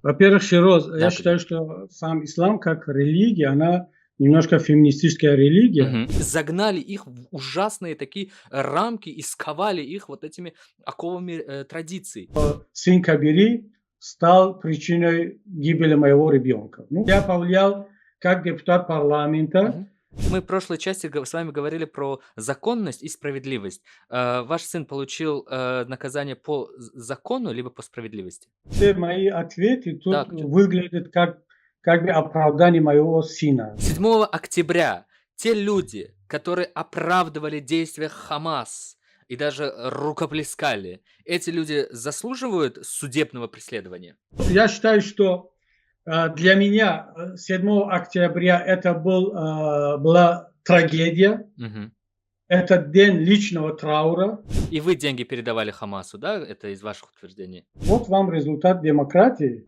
Во-первых, Широз, я Да, считаю, Кадим. что сам ислам как религия, она немножко феминистическая религия. Загнали их в ужасные такие рамки и сковали их вот этими оковами традиций. Сын Кабири стал причиной гибели моего ребенка. Ну, я повлиял как депутат парламента. Мы в прошлой части с вами говорили про законность и справедливость. Ваш сын получил наказание по закону, либо по справедливости? Все мои ответы Да, тут Кадим. выглядят как бы оправдание моего сына. 7 октября те люди, которые оправдывали действия Хамас и даже рукоплескали, эти люди заслуживают судебного преследования? Я считаю, что для меня 7 октября это была трагедия, Мгм. это день личного траура. И вы деньги передавали Хамасу, да? Это из ваших утверждений? Вот вам результат демократии.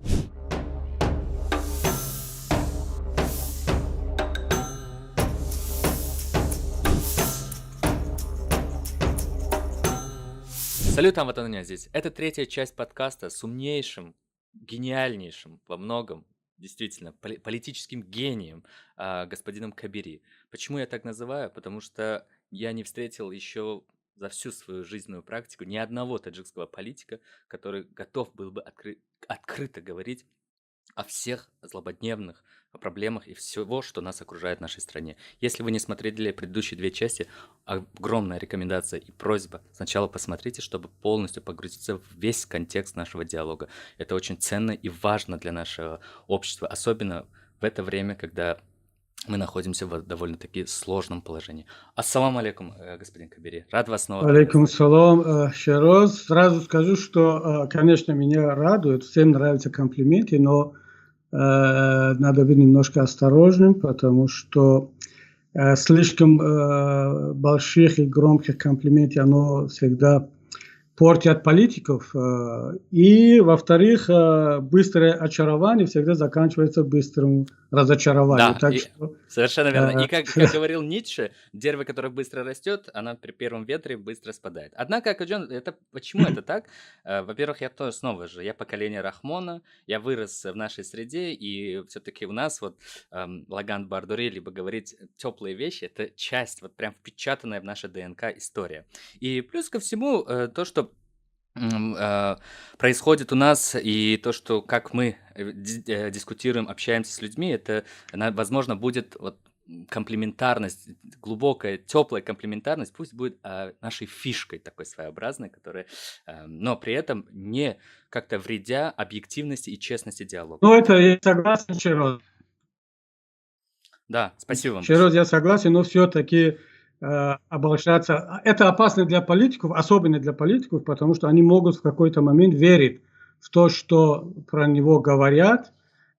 Салют, Амватананя здесь. Это третья часть подкаста с умнейшим, гениальнейшим во многом, действительно, политическим гением, господином Кабири. Почему я так называю? Потому что я не встретил еще за всю свою жизненную практику ни одного таджикского политика, который готов был бы открыто говорить о всех злободневных проблемах и всего, что нас окружает в нашей стране. Если вы не смотрели предыдущие две части, огромная рекомендация и просьба. Сначала посмотрите, чтобы полностью погрузиться в весь контекст нашего диалога. Это очень ценно и важно для нашего общества, особенно в это время, когда мы находимся в довольно-таки сложном положении. Ассаламу алейкум, господин Кабири. Рад вас снова Алейкум приветствовать. салам, Широз. Сразу скажу, что, конечно, меня радует, всем нравятся комплименты, но надо быть немножко осторожным, потому что слишком больших и громких комплиментов, оно всегда портят политиков. И, во-вторых, быстрое очарование всегда заканчивается быстрым разочарованием. Да, Так что, совершенно верно. И э, как говорил Ницше, дерево, которое быстро растет, оно при первом ветре быстро спадает. Однако, Акаджон, это почему это так? Во-первых, я тоже снова же, я поколение Рахмона, я вырос в нашей среде, и все-таки у нас вот Лаган Бардури, либо говорить теплые вещи, это часть, вот прям впечатанная в наше ДНК история. И плюс ко всему, то, что происходит у нас, и то, что как мы дискутируем, общаемся с людьми, это, возможно, будет вот комплементарность, глубокая, теплая комплементарность, пусть будет нашей фишкой такой своеобразной, которая, но при этом не как-то вредя объективности и честности диалога. ну, это я согласен, Широз. Да, спасибо вам Широз, большое. я согласен, но все-таки обольщаться. Это опасно для политиков, особенно для политиков, потому что они могут в какой-то момент верить в то, что про него говорят.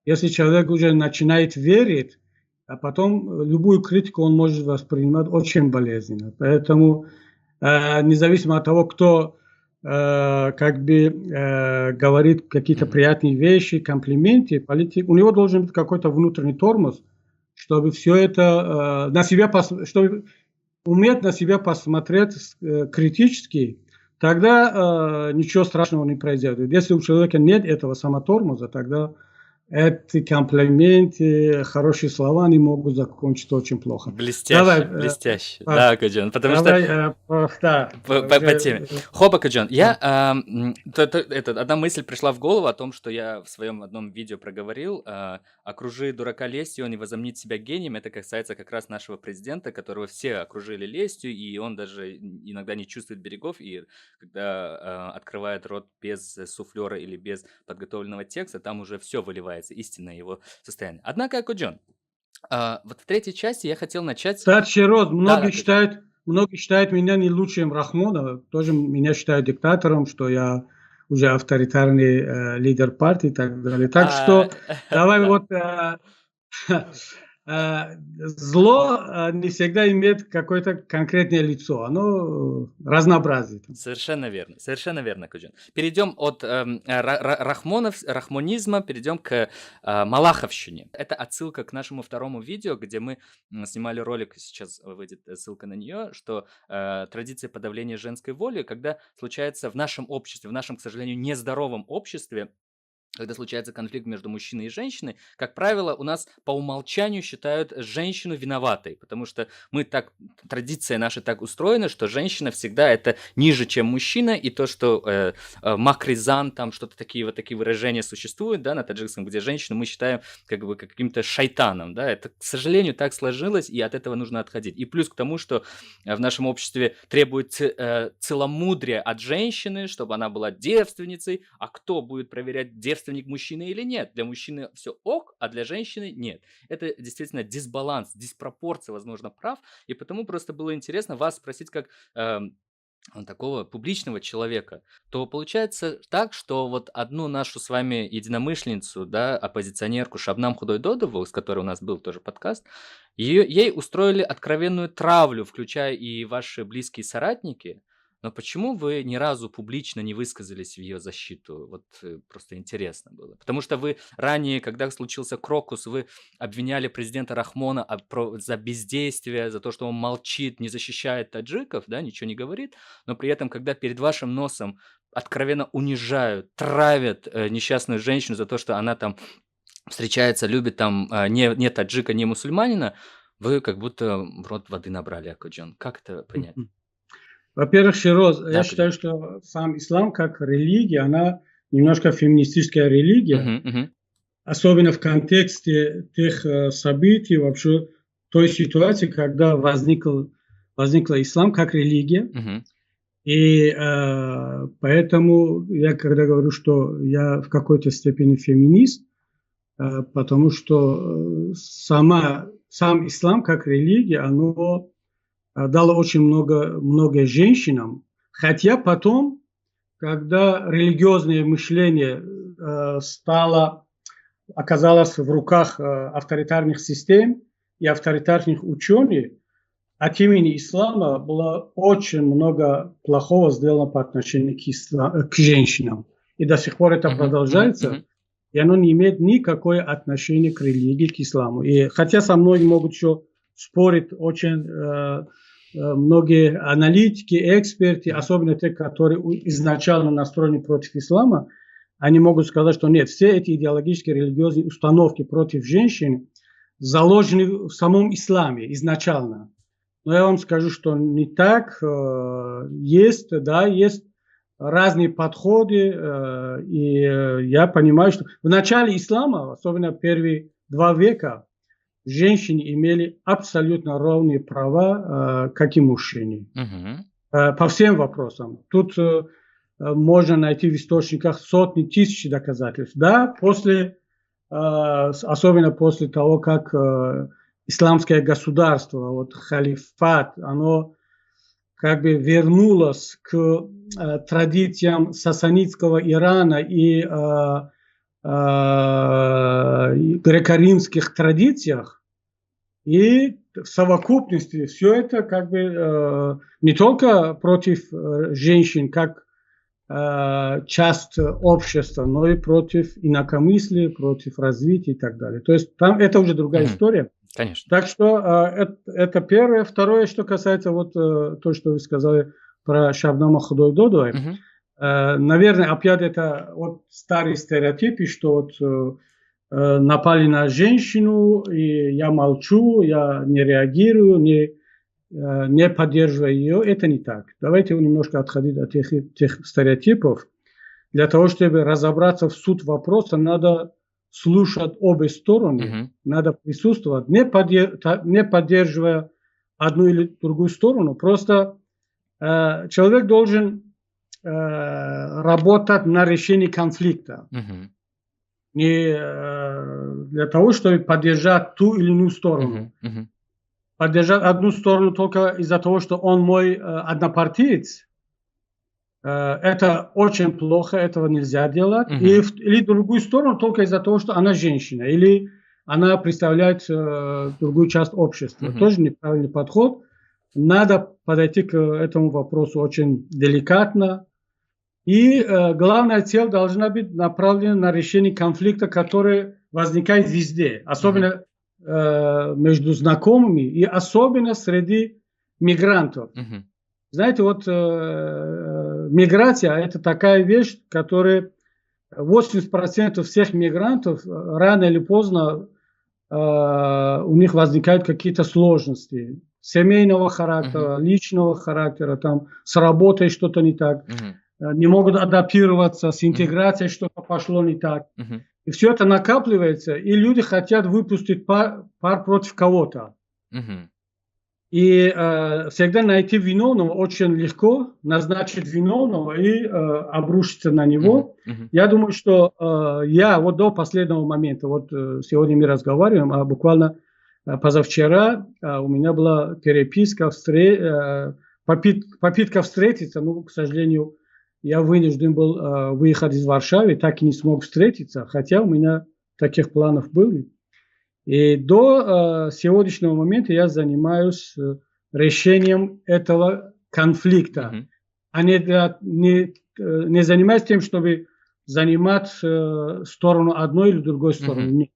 Если человек уже начинает верить, а потом любую критику он может воспринимать очень болезненно. Поэтому независимо от того, кто как бы говорит какие-то приятные вещи, комплименты, политик, у него должен быть какой-то внутренний тормоз, чтобы все это на себя, чтобы уметь на себя посмотреть критически, тогда ничего страшного не произойдет. Если у человека нет этого самотормоза, тогда эти комплименты, хорошие слова, они могут закончиться очень плохо. Блестяще, Давай, блестяще. Да, Каджан, потому что давай, да, по теме. уже, Хоба, Каджан, да. одна мысль пришла в голову о том, что я в своем одном видео проговорил. Окружи дурака лестью, он не возомнит себя гением. Это касается как раз нашего президента, которого все окружили лестью, и он даже иногда не чувствует берегов, и когда открывает рот без суфлера или без подготовленного текста, там уже все выливается, истинное его состояние. Однако, Каджан, вот в третьей части я хотел начать... Кстати, Широз, Да, Каджан. многие считают меня не лучшим Рахмона, тоже меня считают диктатором, что я уже авторитарный лидер партии и так далее. Так что давай Да. вот зло не всегда имеет какое-то конкретное лицо, оно разнообразит. Совершенно верно, Куджин. Перейдем от рахмонизма, перейдем к малаховщине. Это отсылка к нашему второму видео, где мы снимали ролик, сейчас выйдет ссылка на нее, что традиция подавления женской воли, когда случается в нашем обществе, в нашем, к сожалению, нездоровом обществе, когда случается конфликт между мужчиной и женщиной, как правило, у нас по умолчанию считают женщину виноватой, потому что мы так, традиция наша так устроена, что женщина всегда это ниже, чем мужчина, и то, что макризан, там что-то такие вот такие выражения существуют, да, на таджикском, где женщину мы считаем как бы каким-то шайтаном, да, это, к сожалению, так сложилось, и от этого нужно отходить. И плюс к тому, что в нашем обществе требует целомудрия от женщины, чтобы она была девственницей, а кто будет проверять, девственник мужчины или нет? Для мужчины все ок, а для женщины нет. Это действительно дисбаланс, диспропорция, возможно, прав, и потому просто было интересно вас спросить как такого публичного человека, то получается так, что вот одну нашу с вами единомышленницу, да, оппозиционерку Шабнам Худойдодову, с которой у нас был тоже подкаст, ей устроили откровенную травлю, включая и ваши близкие соратники. Но почему вы ни разу публично не высказались в ее защиту? Вот просто интересно было. Потому что вы ранее, когда случился Крокус, вы обвиняли президента Рахмона за бездействие, за то, что он молчит, не защищает таджиков, да, ничего не говорит. Но при этом, когда перед вашим носом откровенно унижают, травят несчастную женщину за то, что она там встречается, любит там не таджика, не мусульманина, вы как будто в рот воды набрали, Акуджон. Как это понять? Во-первых, Широз, Да, я считаю, что сам ислам как религия, она немножко феминистическая религия, особенно в контексте тех событий, вообще той ситуации, когда возникла ислам как религия. И поэтому я когда говорю, что я в какой-то степени феминист, потому что сам ислам как религия, оно дало очень много женщинам. Хотя потом, когда религиозное мышление оказалось в руках авторитарных систем и авторитарных ученых, от имени ислама было очень много плохого сделано по отношению к женщинам. И до сих пор это продолжается. И оно не имеет никакое отношение к религии, к исламу. И хотя со мной могут еще спорить очень многие аналитики, эксперты, особенно те, которые изначально настроены против ислама, они могут сказать, что нет, все эти идеологические религиозные установки против женщин заложены в самом исламе изначально. Но я вам скажу, что не так. Есть разные подходы, и я понимаю, что в начале ислама, особенно первые 2 века, женщины имели абсолютно равные права, как и мужчины. По всем вопросам. Тут можно найти в источниках сотни тысяч доказательств. Да, особенно после того, как исламское государство, вот халифат, оно как бы вернулось к традициям сасанидского Ирана и греко-римских традициях. И в совокупности все это как бы не только против женщин, как часть общества, но и против инакомыслия, против развития и так далее. То есть там это уже другая история. Конечно. Так что это первое. Второе, что касается вот то, что вы сказали про Шабнама Худойдодова. Наверное, опять это вот старые стереотипы, что вот напали на женщину, и я молчу, я не реагирую, не поддерживаю ее. Это не так. Давайте немножко отходить от тех стереотипов. Для того, чтобы разобраться в суть вопроса, надо слушать обе стороны, надо присутствовать, не поддерживая одну или другую сторону. Просто человек должен работать на решении конфликта. Не для того, чтобы поддержать ту или иную сторону. Поддержать одну сторону только из-за того, что он мой однопартиец, это очень плохо, этого нельзя делать. Или другую сторону только из-за того, что она женщина, или она представляет другую часть общества. Тоже неправильный подход. Надо подойти к этому вопросу очень деликатно. И главная цель должна быть направлена на решение конфликта, который возникает везде, особенно между знакомыми и особенно среди мигрантов. Знаете, вот миграция – это такая вещь, которая 80% всех мигрантов рано или поздно у них возникают какие-то сложности семейного характера, личного характера, там с работой что-то не так, не могут адаптироваться, с интеграцией что-то пошло не так. И все это накапливается, и люди хотят выпустить пар против кого-то. И всегда найти виновного очень легко, назначить виновного и обрушиться на него. Я думаю, что я вот до последнего момента, вот сегодня мы разговариваем, а буквально позавчера у меня была переписка, попытка встретиться, но, к сожалению, я вынужден был выехать из Варшавы, так и не смог встретиться, хотя у меня таких планов были. И до сегодняшнего момента я занимаюсь решением этого конфликта, а не занимаюсь тем, чтобы занимать сторону одной или другой стороны. Нет.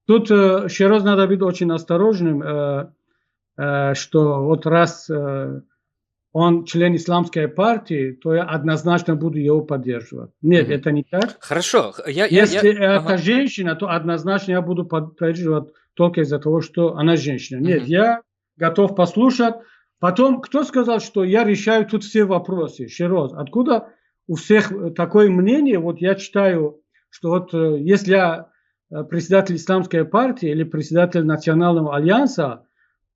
Тут еще раз надо быть очень осторожным, что вот раз он член исламской партии, то я однозначно буду его поддерживать. Нет, это не так. Хорошо. Если это женщина, то однозначно я буду поддерживать только из-за того, что она женщина. Нет, я готов послушать. Потом, кто сказал, что я решаю тут все вопросы? Еще раз, откуда у всех такое мнение? Вот я читаю, что вот если я председатель исламской партии или председатель Национального альянса,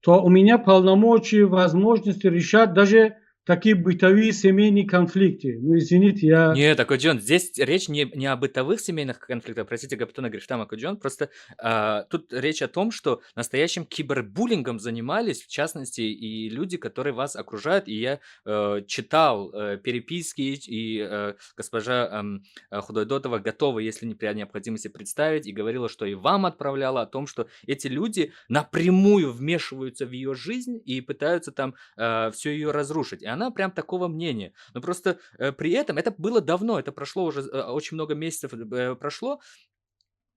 то у меня полномочия, возможности решать даже такие бытовые семейные конфликты. Ну, извините, я... Нет, Акуджон, здесь речь не о бытовых семейных конфликтах, простите, Гапитона Грифтам Акуджон, просто тут речь о том, что настоящим кибербуллингом занимались, в частности, и люди, которые вас окружают, и я читал переписки, и госпожа Худойдотова готова, если не при необходимости, представить, и говорила, что и вам отправляла о том, что эти люди напрямую вмешиваются в ее жизнь и пытаются там все ее разрушить. И она прям такого мнения. Но просто при этом, это было давно, это прошло уже, очень много месяцев прошло.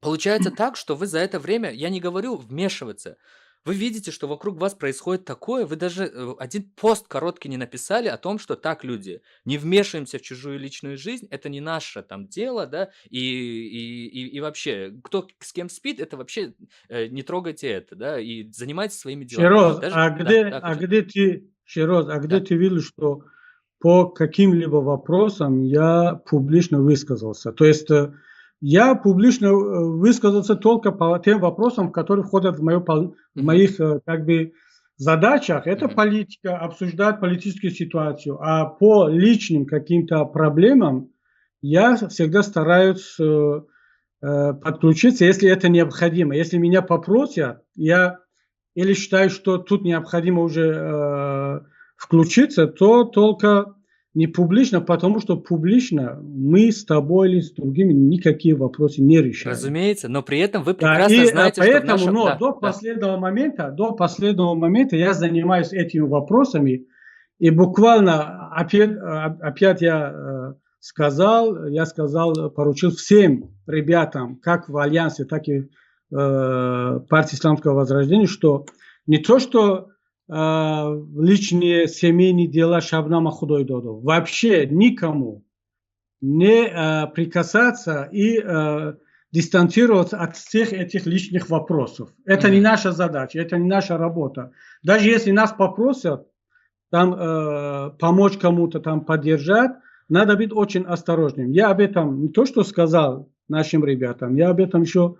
Получается так, что вы за это время, я не говорю вмешиваться, вы видите, что вокруг вас происходит такое, вы даже один пост короткий не написали о том, что так, люди, не вмешиваемся в чужую личную жизнь, это не наше там дело, да, и вообще, кто с кем спит, это вообще не трогайте это, да, и занимайтесь своими делами. Широз, Даже, где ты видел, что по каким-либо вопросам я публично высказался? То есть я публично высказался только по тем вопросам, которые входят в моих как бы задачах. Это политика, обсуждать политическую ситуацию. А по личным каким-то проблемам я всегда стараюсь подключиться, если это необходимо. Если меня попросят, я или считаю, что тут необходимо уже включиться, то только не публично, потому что публично мы с тобой или с другими никакие вопросы не решаем. Разумеется, но при этом вы прекрасно знаете, поэтому, что в нашем... до последнего момента я занимаюсь этими вопросами, и буквально опять я сказал, поручил всем ребятам, как в Альянсе, так и партии Исламского Возрождения, что не то, что личные семейные дела Шабнама Худойдодова, вообще никому не прикасаться и дистанцироваться от всех этих личных вопросов. Это не наша задача, это не наша работа. Даже если нас попросят там помочь кому-то, там поддержать, надо быть очень осторожным. Я об этом не то, что сказал нашим ребятам, я об этом еще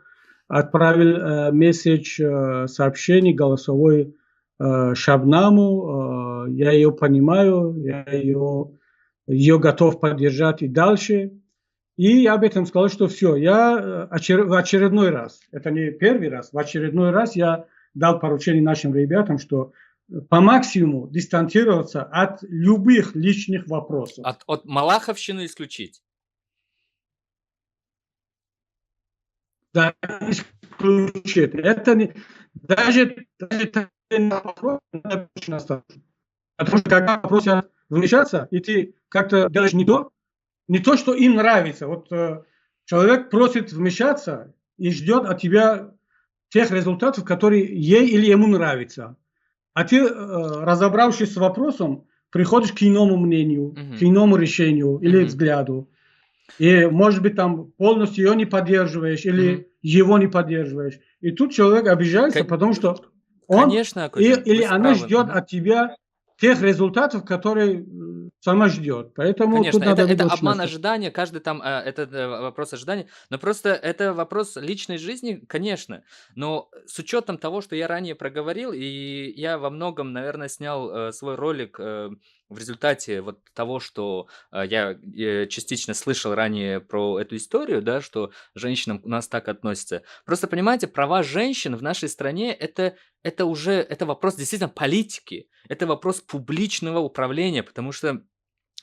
отправил месседж, сообщение голосовой Шабнаму. Я ее понимаю, я ее готов поддержать и дальше. И я об этом сказал, что все, я в очередной раз, это не первый раз, в очередной раз я дал поручение нашим ребятам, что по максимуму дистанцироваться от любых личных вопросов. От малаховщины исключить. Да, исключить. Это не, даже вопрос надо очень осторожно. Потому что когда просят вмешаться, и ты как-то делаешь не то, что им нравится. Вот человек просит вмешаться и ждет от тебя тех результатов, которые ей или ему нравятся. А ты, разобравшись с вопросом, приходишь к иному мнению, к иному решению или взгляду. И, может быть, там полностью ее не поддерживаешь или его не поддерживаешь. И тут человек обижается, потому что он Конечно, Акудин, или вы она правы. ждет от тебя тех результатов, которые сама ждет. Поэтому тут Конечно, это, надо быть это очень обман осторожным. ожидания, каждый там, это вопрос ожидания, но просто это вопрос личной жизни, конечно, но с учетом того, что я ранее проговорил, и я во многом, наверное, снял свой ролик в результате вот того, что я частично слышал ранее про эту историю, да, что женщинам у нас так относятся. Просто понимаете, права женщин в нашей стране это уже это вопрос действительно политики, это вопрос публичного управления, потому что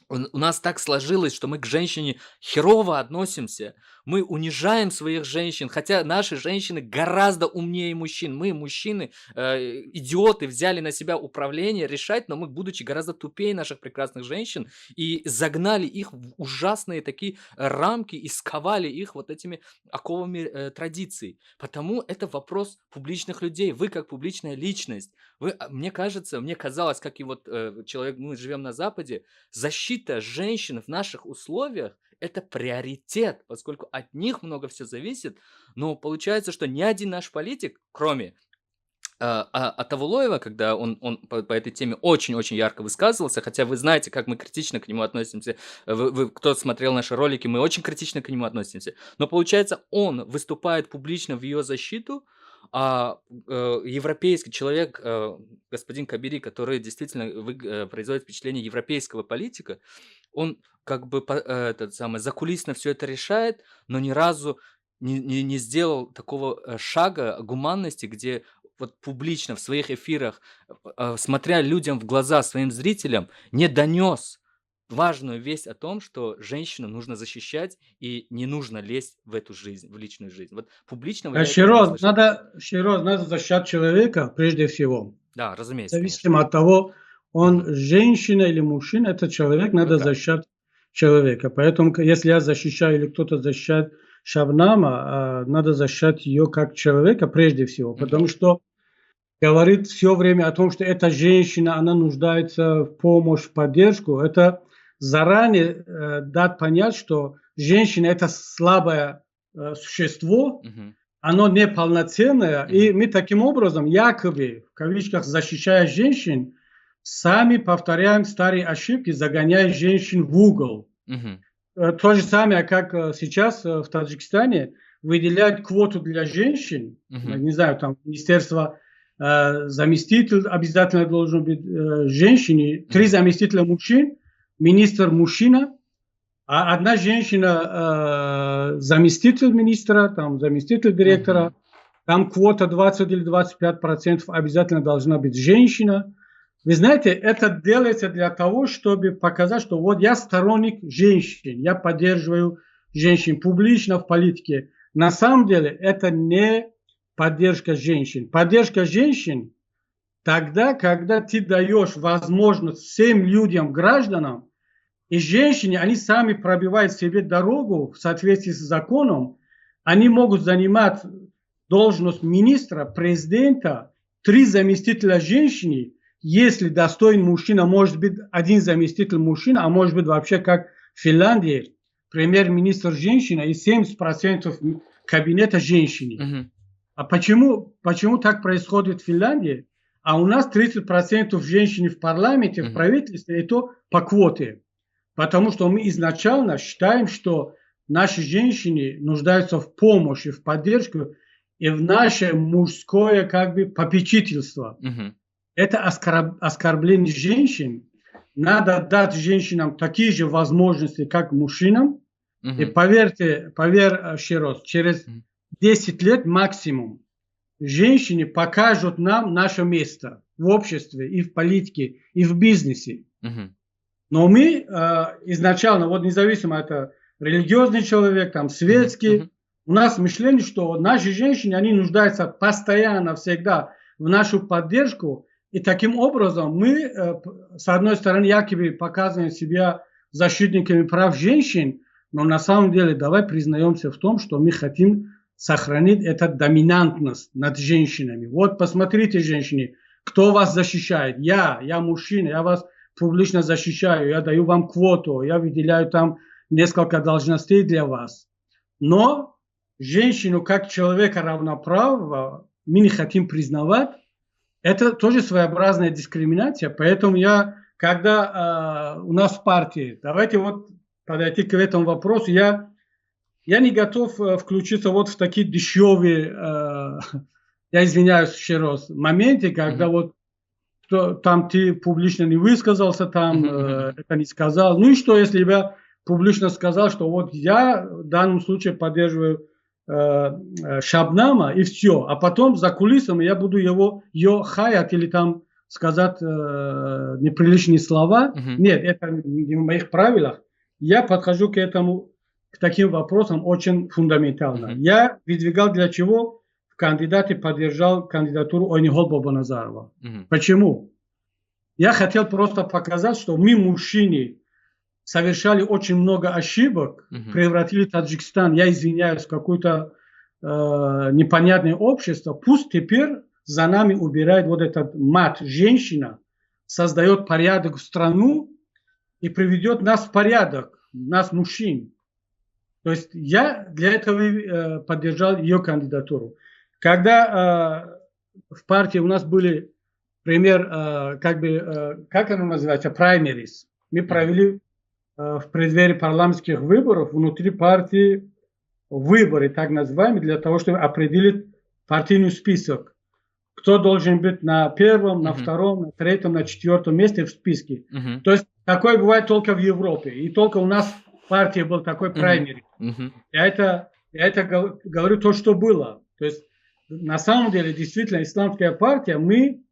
у нас так сложилось, что мы к женщине херово относимся. Мы унижаем своих женщин, хотя наши женщины гораздо умнее мужчин. Мы, мужчины, идиоты, взяли на себя управление, решать, но мы, будучи гораздо тупее наших прекрасных женщин, и загнали их в ужасные такие рамки и сковали их вот этими оковами традиций. Потому это вопрос публичных людей. Вы как публичная личность. Мне кажется, мне казалось, как и вот человек, мы живем на Западе, защита женщин в наших условиях – это приоритет, поскольку от них много все зависит. Но получается, что ни один наш политик, кроме Атавулоева, когда он по этой теме очень-очень ярко высказывался, хотя вы знаете, как мы критично к нему относимся. Кто смотрел наши ролики, мы очень критично к нему относимся. Но получается, он выступает публично в ее защиту, а европейский человек, господин Кабири, который действительно производит впечатление европейского политика, он как бы закулисно все это решает, но ни разу не сделал такого шага гуманности, где вот публично в своих эфирах, смотря людям в глаза, своим зрителям, не донес важную весть о том, что женщину нужно защищать и не нужно лезть в эту жизнь, в личную жизнь. Вот публичного я этого не слышал. Надо защищать человека прежде всего. Да, разумеется, конечно. Зависимо от того, он женщина или мужчина, это человек, надо защищать человека. Поэтому, если я защищаю или кто-то защищает Шабнама, надо защищать ее как человека прежде всего. Потому что говорит все время о том, что эта женщина, она нуждается в помощи, в поддержку. Это заранее дать понять, что женщина – это слабое существо, оно неполноценное, и мы таким образом, якобы, в кавычках, защищая женщин, сами повторяем старые ошибки, загоняя женщин в угол. То же самое, как сейчас в Таджикистане выделяют квоту для женщин, не знаю, там министерство, заместитель обязательно должен быть женщине, 3 заместителя мужчин, министр мужчина, а одна женщина заместитель министра, там заместитель директора, там квота 20 или 25% обязательно должна быть женщина. Вы знаете, это делается для того, чтобы показать, что вот я сторонник женщин, я поддерживаю женщин публично в политике. На самом деле это не поддержка женщин. Поддержка женщин тогда, когда ты даешь возможность всем людям, гражданам, и женщине, они сами пробивают себе дорогу в соответствии с законом, они могут занимать должность министра, президента, 3 заместителя женщины, если достойный мужчина, может быть 1 заместитель мужчина, а может быть вообще как в Финляндии, премьер-министр женщина и 70% кабинета женщины. А почему так происходит в Финляндии? А у нас 30% женщин в парламенте, в правительстве, и то по квоте. Потому что мы изначально считаем, что наши женщины нуждаются в помощи, в поддержку и в наше мужское попечительство. Это оскорбление женщин. Надо дать женщинам такие же возможности, как мужчинам. И поверь еще раз, через 10 лет максимум женщины покажут нам наше место в обществе, и в политике, и в бизнесе. Но мы изначально, вот независимо, это религиозный человек, там, светский, у нас мышление, что наши женщины, они нуждаются постоянно, всегда в нашу поддержку. И таким образом мы, с одной стороны, якобы показываем себя защитниками прав женщин, но на самом деле давай признаемся в том, что мы хотим сохранить эту доминантность над женщинами. Вот посмотрите, женщины, кто вас защищает? Я мужчина, я вас публично защищаю, я даю вам квоту, я выделяю там несколько должностей для вас. Но женщину как человека равноправного мы не хотим признавать. Это тоже своеобразная дискриминация. Поэтому когда у нас в партии, давайте вот подойти к этому вопросу, я не готов включиться вот в такие дешевые, я извиняюсь еще раз, моменты, когда вот там ты публично не высказался, там это не сказал. Ну и что, если я публично сказал, что вот я в данном случае поддерживаю Шабнама и все, а потом за кулисами я буду ее хаять или там сказать неприличные слова. Нет, это не в моих правилах. Я подхожу к таким вопросам очень фундаментально. Я выдвигал для чего? В кандидате поддержал кандидатуру Ойнигол Бобоназарова. Почему? Я хотел просто показать, что мы, мужчины, совершали очень много ошибок, превратили Таджикистан, я извиняюсь, в какое-то непонятное общество. Пусть теперь за нами убирает вот этот мат, женщина, создает порядок в страну и приведет нас в порядок, нас, мужчин. То есть я для этого поддержал ее кандидатуру. Когда в партии у нас были, например, как оно называется, праймерис, мы провели в преддверии парламентских выборов внутри партии выборы, так называемые, для того, чтобы определить партийный список. Кто должен быть на первом, на втором, на третьем, на четвертом месте в списке. То есть такое бывает только в Европе. И только у нас в партии был такой праймери. Я это говорю то, что было. То есть на самом деле, действительно, исламская партия, мы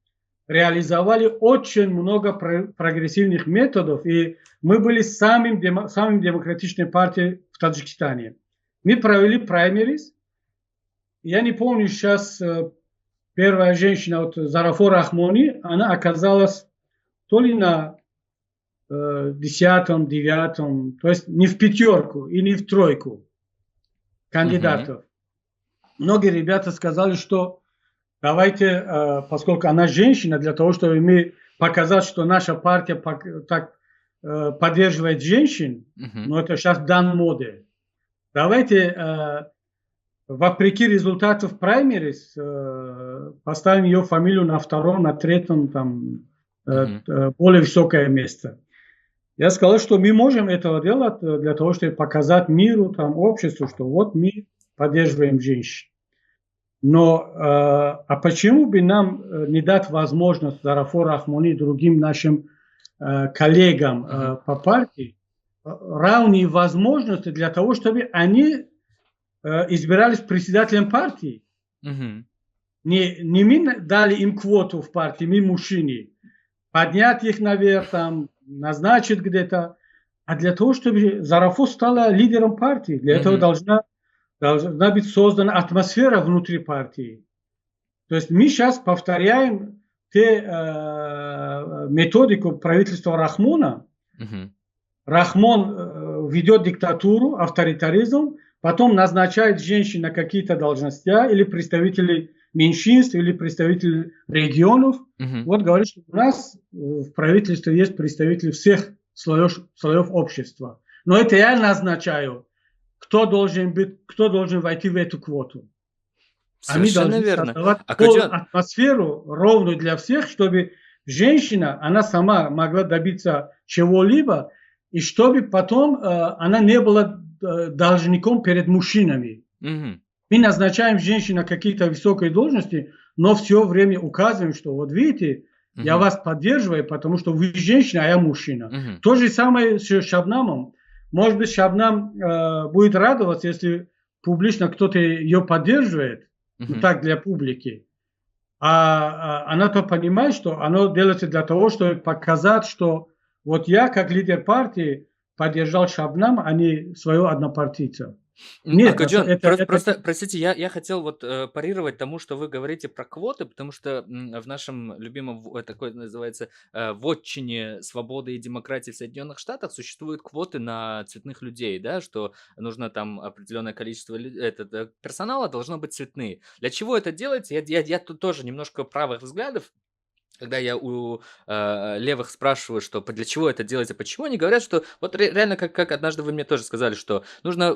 реализовали очень много прогрессивных методов, и мы были самым демократичной партией в Таджикистане. Мы провели праймерис. Я не помню сейчас, первая женщина, вот Зарафор Рахмони, она оказалась то ли на 10-м, 9-м, то есть не в пятерку и не в тройку кандидатов. Многие ребята сказали, что давайте, поскольку она женщина, для того, чтобы мы показать, что наша партия так поддерживает женщин, но это сейчас дан моде. Давайте, вопреки результатов праймерис, поставим ее фамилию на втором, на третьем, там, более высокое место. Я сказал, что мы можем этого делать для того, чтобы показать миру, там, обществу, что вот мы поддерживаем женщин. Но почему бы нам не дать возможность Зарафору Рахмони и другим нашим коллегам по партии равные возможности для того, чтобы они избирались председателем партии? Не мы дали им квоту в партии, мы мужчины, поднять их наверх, там, назначить где-то, а для того, чтобы Зарафор стала лидером партии. Для этого должна быть создана атмосфера внутри партии. То есть мы сейчас повторяем методику правительства Рахмона. Рахмон ведет диктатуру, авторитаризм, потом назначает женщин на какие-то должности, или представителей меньшинств, или представителей регионов. Вот говорит, что у нас в правительстве есть представители всех слоев общества. Но это я назначаю, кто должен войти в эту квоту. Совершенно Они должны верно. создавать атмосферу ровную для всех, чтобы женщина, она сама могла добиться чего-либо, и чтобы потом она не была должником перед мужчинами. Мы назначаем женщин на какие-то высокие должности, но все время указываем, что вот видите, я вас поддерживаю, потому что вы женщина, а я мужчина. То же самое с Шабнамом. Может быть, Шабнам будет радоваться, если публично кто-то ее поддерживает, так для публики. А она-то понимает, что оно делается для того, чтобы показать, что вот я, как лидер партии, поддержал Шабнам, а не своего однопартийца. Нет, Акаджон, просто, простите, я хотел вот парировать тому, что вы говорите про квоты, потому что в нашем любимом, такой называется, вотчине свободы и демократии в Соединенных Штатах существуют квоты на цветных людей, да, что нужно там определенное количество персонала должно быть цветные. Для чего это делается? Я тут тоже немножко правых взглядов. Когда я у левых спрашиваю, что для чего это делается, почему, они говорят, что вот реально, как однажды вы мне тоже сказали, что нужно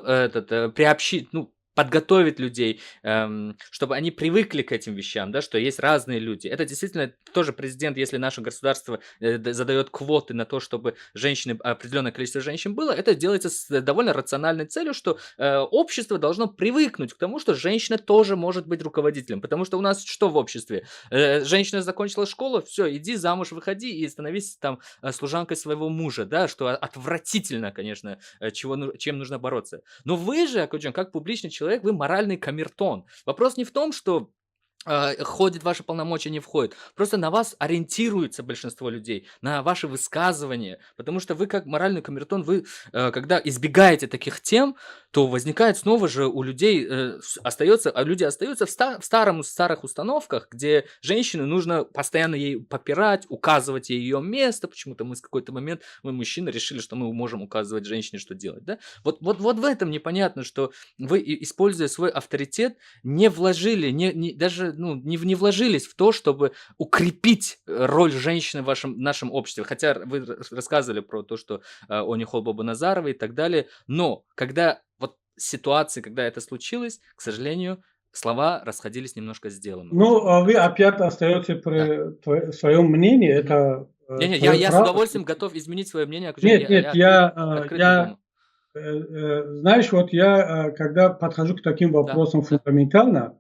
приобщить, ну, подготовить людей, чтобы они привыкли к этим вещам, да, что есть разные люди. Это действительно тоже президент, если наше государство задает квоты на то, чтобы определенное количество женщин было, это делается с довольно рациональной целью, что общество должно привыкнуть к тому, что женщина тоже может быть руководителем. Потому что у нас что в обществе? Женщина закончила школу, все, иди замуж, выходи и становись там служанкой своего мужа, да, что отвратительно, конечно, чем нужно бороться. Но вы же, Акуджан, как публичный человек, вы моральный камертон. Вопрос не в том, что входит в ваши полномочия, не входит. Просто на вас ориентируется большинство людей, на ваши высказывания, потому что вы как моральный камертон, вы, когда избегаете таких тем, то возникает снова же у людей, люди остаются в старых установках, где женщине нужно постоянно ей попирать, указывать ей ее место. Почему-то мы в какой-то момент, мы, мужчины, решили, что мы можем указывать женщине, что делать. Да? Вот в этом непонятно, что вы, используя свой авторитет, не вложили, даже не вложились в то, чтобы укрепить роль женщины в нашем обществе. Хотя вы рассказывали про то, что Онихол Баба Назарова и так далее. Но когда вот ситуации, когда это случилось, к сожалению, слова расходились немножко с делом. Ну, а вы опять остаетесь при своем мнении. Это Не-не, твое я с право. удовольствием готов изменить свое мнение. Нет, я знаешь, вот я, когда подхожу к таким вопросам фундаментально,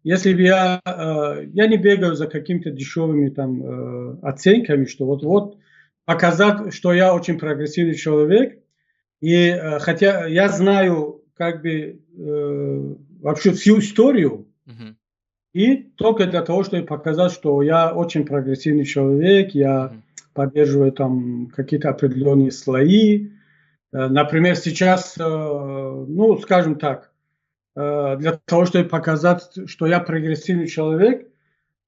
если бы я не бегаю за какими-то дешевыми там оценками, что вот показать, что я очень прогрессивный человек, и хотя я знаю как бы вообще всю историю, и только для того, чтобы показать, что я очень прогрессивный человек, я поддерживаю там какие-то определенные слои. Например, сейчас, ну, скажем так, для того, чтобы показать, что я прогрессивный человек,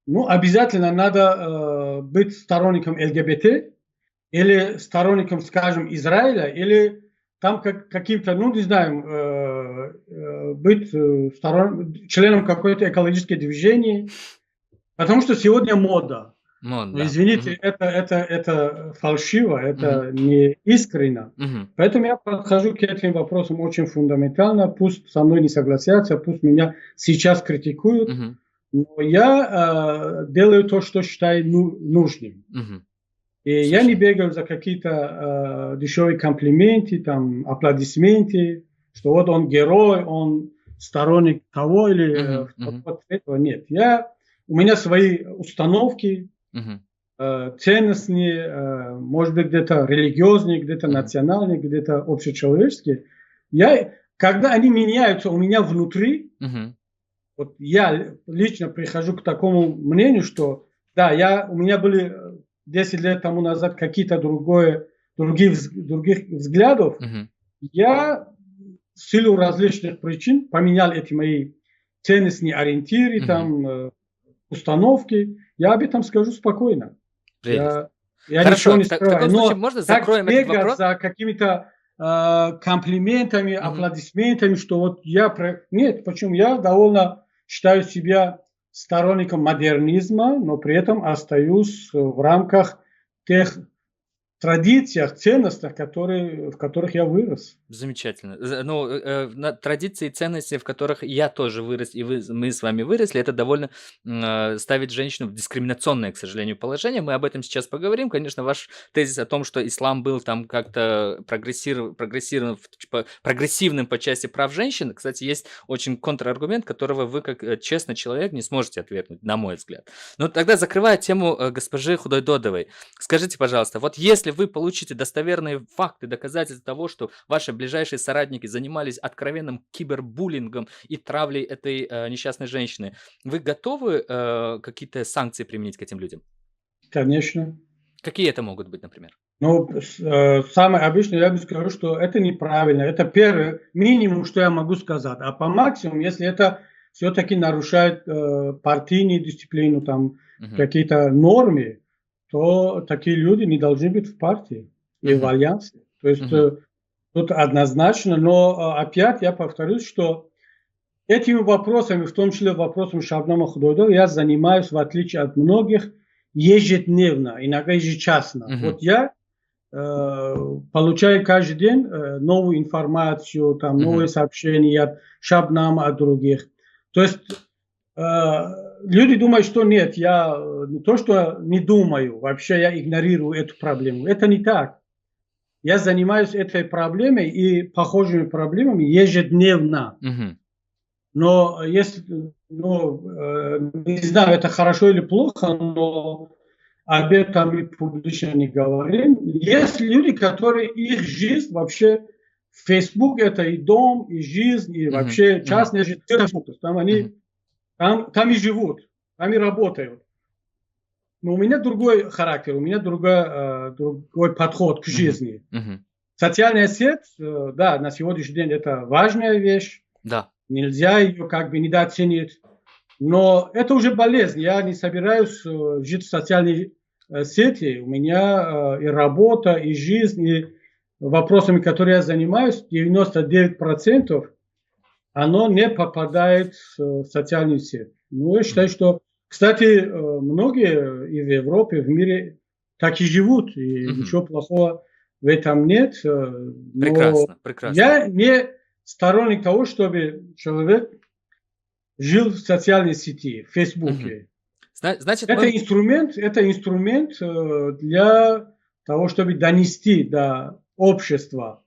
ну, обязательно надо быть сторонником ЛГБТ или сторонником, скажем, Израиля, или там каким-то, ну, не знаю, быть членом какой-то экологической движения, потому что сегодня мода. Но, извините, это фальшиво, это не искренно. Поэтому я подхожу к этим вопросам очень фундаментально. Пусть со мной не согласятся, пусть меня сейчас критикуют, но я делаю то, что считаю нужным. И я не бегаю за какие-то дешевые комплименты, там, аплодисменты, что вот он герой, он сторонник того или этого. Нет, у меня свои установки, ценностные, может быть, где-то религиозные, где-то национальные, где-то общечеловеческие. Когда они меняются у меня внутри, вот я лично прихожу к такому мнению, что да, у меня были 10 лет тому назад какие-то других взглядов. Я в силу различных причин поменял эти мои ценностные ориентиры, там, установки. Я об этом скажу спокойно. Я Хорошо, ничего не в таком случае можно закроем этот вопрос? За какими-то комплиментами, аплодисментами, что вот Нет, почему? Я довольно считаю себя сторонником модернизма, но при этом остаюсь в рамках тех традициях, ценностях, в которых я вырос. Замечательно. Традиции и ценности, в которых я тоже вырос, и мы с вами выросли, это довольно ставит женщину в дискриминационное, к сожалению, положение. Мы об этом сейчас поговорим. Конечно, ваш тезис о том, что ислам был там как-то прогрессивным по части прав женщин, кстати, есть очень контраргумент, которого вы, как честный человек, не сможете отвергнуть, на мой взгляд. Но тогда, закрывая тему госпожи Худойдодовой, скажите, пожалуйста, вот если вы получите достоверные факты, доказательства того, что ваши ближайшие соратники занимались откровенным кибербуллингом и травлей этой несчастной женщины, вы готовы какие-то санкции применить к этим людям? Конечно. Какие это могут быть, например? Ну, самое обычное, я бы сказал, что это неправильно. Это первый минимум, что я могу сказать. А по максимуму, если это все-таки нарушает партийную дисциплину, там, какие-то нормы, то такие люди не должны быть в партии и в альянсе. То есть тут однозначно, но опять я повторюсь, что этими вопросами, в том числе вопросом Шабнама Худойдова, я занимаюсь, в отличие от многих, ежедневно, иногда ежечасно. Мгм. Вот я получаю каждый день новую информацию, там, новые Мгм. сообщения от Шабнама, от других. То есть люди думают, что нет, я не то, что не думаю, вообще я игнорирую эту проблему. Это не так. Я занимаюсь этой проблемой и похожими проблемами ежедневно. Мгм. Но если, не знаю, это хорошо или плохо, но об этом мы публично не говорим. Есть люди, которые их жизнь вообще, Facebook это и дом, и жизнь, и Мгм. вообще Мгм. частная жизнь. Там они Мгм. там и живут, там и работают. Но у меня другой характер, у меня другой подход к Мгм. жизни. Мгм. Социальная сеть, да, на сегодняшний день это важная вещь, Да. нельзя ее как бы недооценить. Но это уже болезнь. Я не собираюсь жить в социальной сети. У меня и работа, и жизнь, и вопросами, которые я занимаюсь, 99% оно не попадает в социальную сеть. Ну, я считаю, Мгм. что, кстати, многие и в Европе, в мире так и живут, и Мгм. ничего плохого в этом нет. Но Прекрасно, прекрасно. я не сторонник того, чтобы человек жил в социальной сети, в Мгм. Фейсбуке. Значит, Это мы... инструмент для того, чтобы донести до общества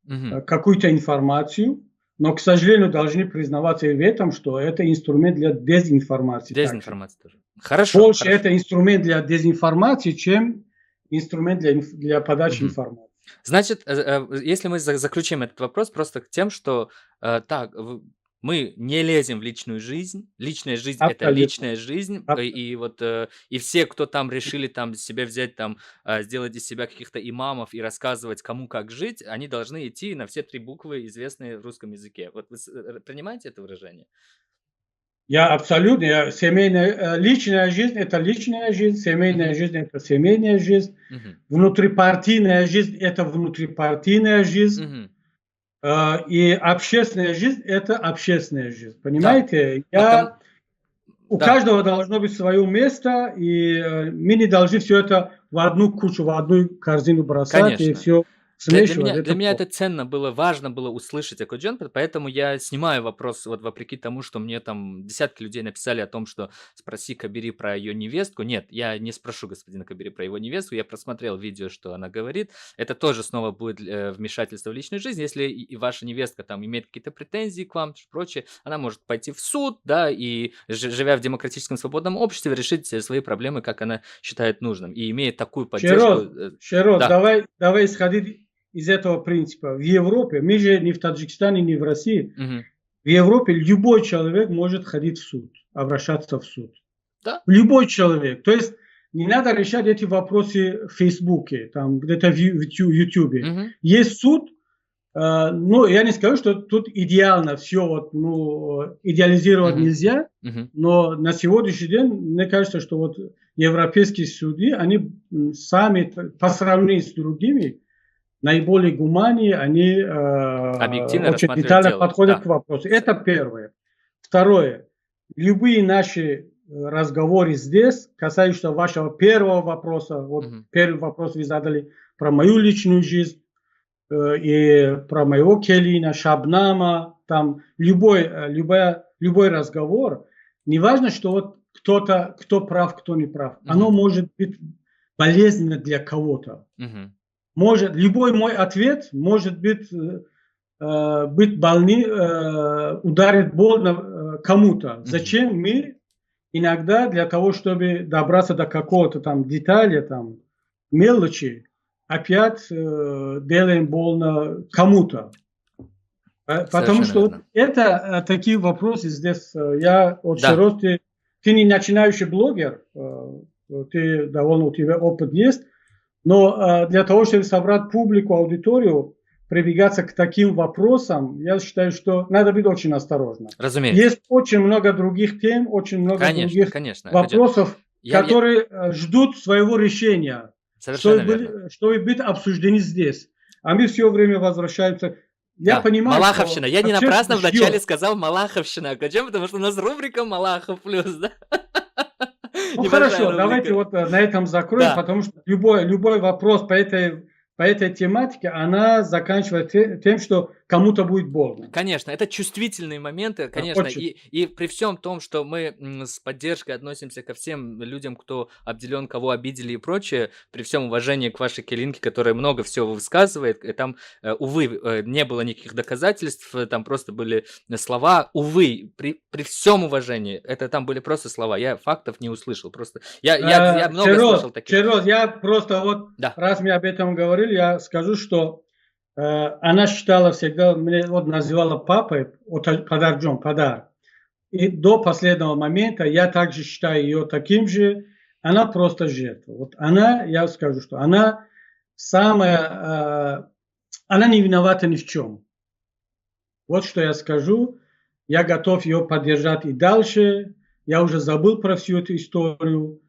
Мгм. какую-то информацию, но, к сожалению, должны признаваться и в этом, что это инструмент для дезинформации также. Дезинформация тоже. Хорошо, Больше хорошо. это инструмент для дезинформации, чем инструмент для подачи Мгм. информации. Значит, если мы заключим этот вопрос просто тем, что мы не лезем в личную жизнь, личная жизнь это Абсолютно. личная жизнь, Абсолютно. и вот и все, кто там решили там себе взять там сделать из себя каких-то имамов и рассказывать кому как жить, они должны идти на все 3 буквы, известные в русском языке. Вот вы принимаете это выражение? Личная жизнь – это личная жизнь, семейная Мгм. жизнь – это семейная жизнь, Мгм. внутрипартийная жизнь – это внутрипартийная жизнь, Мгм. и общественная жизнь – это общественная жизнь. Да, Понимаете? потому У да. каждого должно быть свое место, и мы не должны все это в одну кучу, в одну корзину бросать и Конечно. все Для для смешивать. меня для Это меня плохо. это ценно было, важно было услышать Акоджон, поэтому я снимаю вопрос, вот вопреки тому, что мне там десятки людей написали о том, что спроси Кабири про ее невестку. Нет, я не спрошу господина Кабири про его невестку, я просмотрел видео, что она говорит. Это тоже снова будет вмешательство в личную жизнь. Если и ваша невестка там имеет какие-то претензии к вам, прочее, она может пойти в суд, да, и живя в демократическом свободном обществе, решить свои проблемы, как она считает нужным. И имеет такую поддержку, Шерот, да. давай исходить из этого принципа. В Европе, мы же не в Таджикистане, не в России, Мгм. в Европе любой человек может ходить в суд, обращаться в суд. Да. Любой человек. То есть не надо решать эти вопросы в Фейсбуке, там где-то в Ютубе. Мгм. Есть суд, ну, я не скажу, что тут идеально все, идеализировать Мгм. нельзя, Мгм. но на сегодняшний день, мне кажется, что вот европейские суды, они сами, по сравнению с другими, наиболее гуманнее, они Объективно очень рассматривать детально дело. подходят Да. к вопросу. Это первое. Второе. Любые наши разговоры здесь, касающиеся вашего первого вопроса, вот Мгм. первый вопрос вы задали про мою личную жизнь, и про моего Келина, Шабнама, там любой разговор, не важно, что вот кто прав, кто не прав, оно Мгм. может быть полезно для кого-то. Мгм. Любой мой ответ может быть ударит больно кому-то. Мгм. Зачем мы иногда для того, чтобы добраться до какого-то там детали, там мелочи, опять делаем больно кому-то? Потому Совершенно что вот верно. это такие вопросы здесь. Я от Да. Широт, ты не начинающий блогер, ты довольно, у тебя опыт есть, но для того, чтобы собрать публику, аудиторию, прибегаться к таким вопросам, я считаю, что надо быть очень осторожным. Разумеется. Есть очень много других тем, очень много Конечно, других конечно, Акоджон. вопросов, Я которые ждут своего решения, Совершенно верно. чтобы быть обсуждены здесь. А мы все время возвращаемся. Я Да, понимаю, Малаховщина. что Я не общество напрасно вначале ждет. сказал Малаховщина, Акоджон, потому что у нас рубрика Малахов плюс, да? Ну Небольшая хорошо, давайте рубрика. вот на этом закроем, Да. потому что любой вопрос по этой тематике, она заканчивается тем, что кому-то будет больно. Конечно, это чувствительные моменты, конечно, Очень. и при всем том, что мы с поддержкой относимся ко всем людям, кто обделен, кого обидели и прочее, при всем уважении к вашей Келинке, которая много всего высказывает, и там, увы, не было никаких доказательств, там просто были слова, увы, при всем уважении, это там были просто слова, я фактов не услышал, просто я много слышал таких, Широз, я просто вот, да, раз мы об этом говорили, я скажу, что она считала всегда, мне вот называла папой, вот подарджон, подарок. И до последнего момента я также считаю ее таким же. Она просто жертва. Вот она, я скажу, что она самая, она не виновата ни в чем. Вот что я скажу. Я готов ее поддержать и дальше. Я уже забыл про всю эту историю.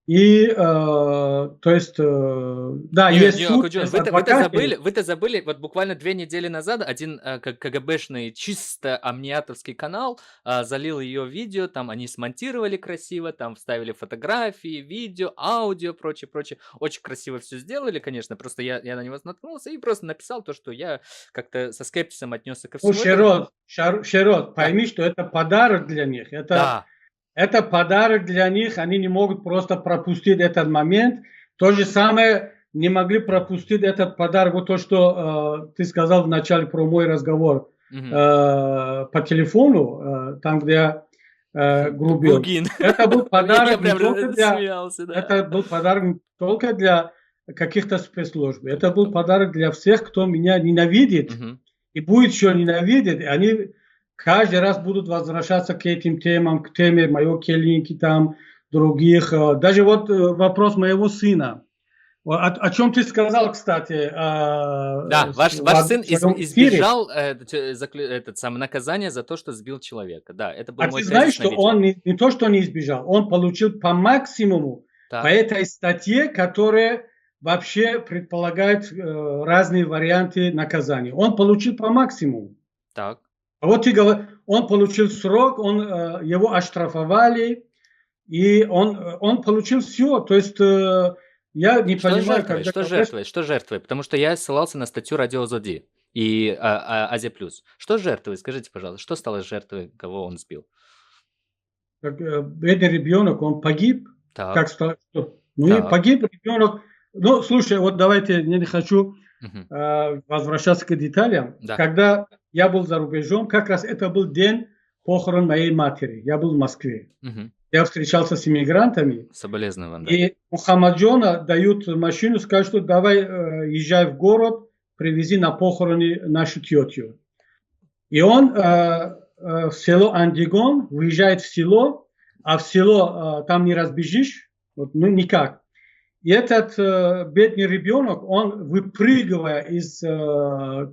И, то есть, да, есть суд, Акуджон, есть адвокаты. вы-то забыли, вот буквально 2 недели назад один, КГБшный чисто амниатовский канал, залил ее видео, там они смонтировали красиво, там вставили фотографии, видео, аудио, прочее, прочее. Очень красиво все сделали, конечно, просто я на него наткнулся и просто написал то, что я как-то со скепсисом отнесся ко Ну, всему этому. Шерот, Да, пойми, что это подарок для них. да, Это подарок для них, они не могут просто пропустить этот момент. То же самое не могли пропустить этот подарок. Вот то, что ты сказал в начале про мой разговор мгм. по телефону, там, где я грубил. Гугин. Это был Я подарок не прям только для, смеялся, да. это был подарок не только для каких-то спецслужб. Это был подарок для всех, кто меня ненавидит Мгм. и будет еще ненавидеть. И они каждый раз будут возвращаться к этим темам, к теме моей Келинки, там, других. Даже вот вопрос моего сына. О чем ты сказал, кстати, Да, ваш сын в своем эфире. избежал, этот самый наказания за то, что сбил человека. Да, это было А мой ты знаешь, тезис на что видео. он не то, что не избежал, он получил по максимуму по Так, этой статье, которая вообще предполагает разные варианты наказания. Он получил по максимуму. так. А вот ты говоришь, он получил срок, его оштрафовали, и он получил все. То есть я не Что понимаю, жертвой? когда Что говорят, жертвой? Что жертвой? Потому что я ссылался на статью Радио Зоди и Азия Плюс. Что жертвой? Скажите, пожалуйста, что стало жертвой, кого он сбил? как бедный ребенок, он погиб, Так, как сказать, что, ну и так. погиб ребенок. Ну, слушай, вот давайте, я не хочу Мгм. возвращаться к деталям. Да. Когда я был за рубежом, как раз это был день похорон моей матери. Я был в Москве. Мгм. Я встречался с иммигрантами. Соболезную вам, да. И Мухаммаджона дают машину, скажут, что давай езжай в город, привези на похороны нашу тетю. И он в село Андигон, выезжает в село, а в село там не разбежишь, вот, ну никак. И этот бедный ребенок, он выпрыгивая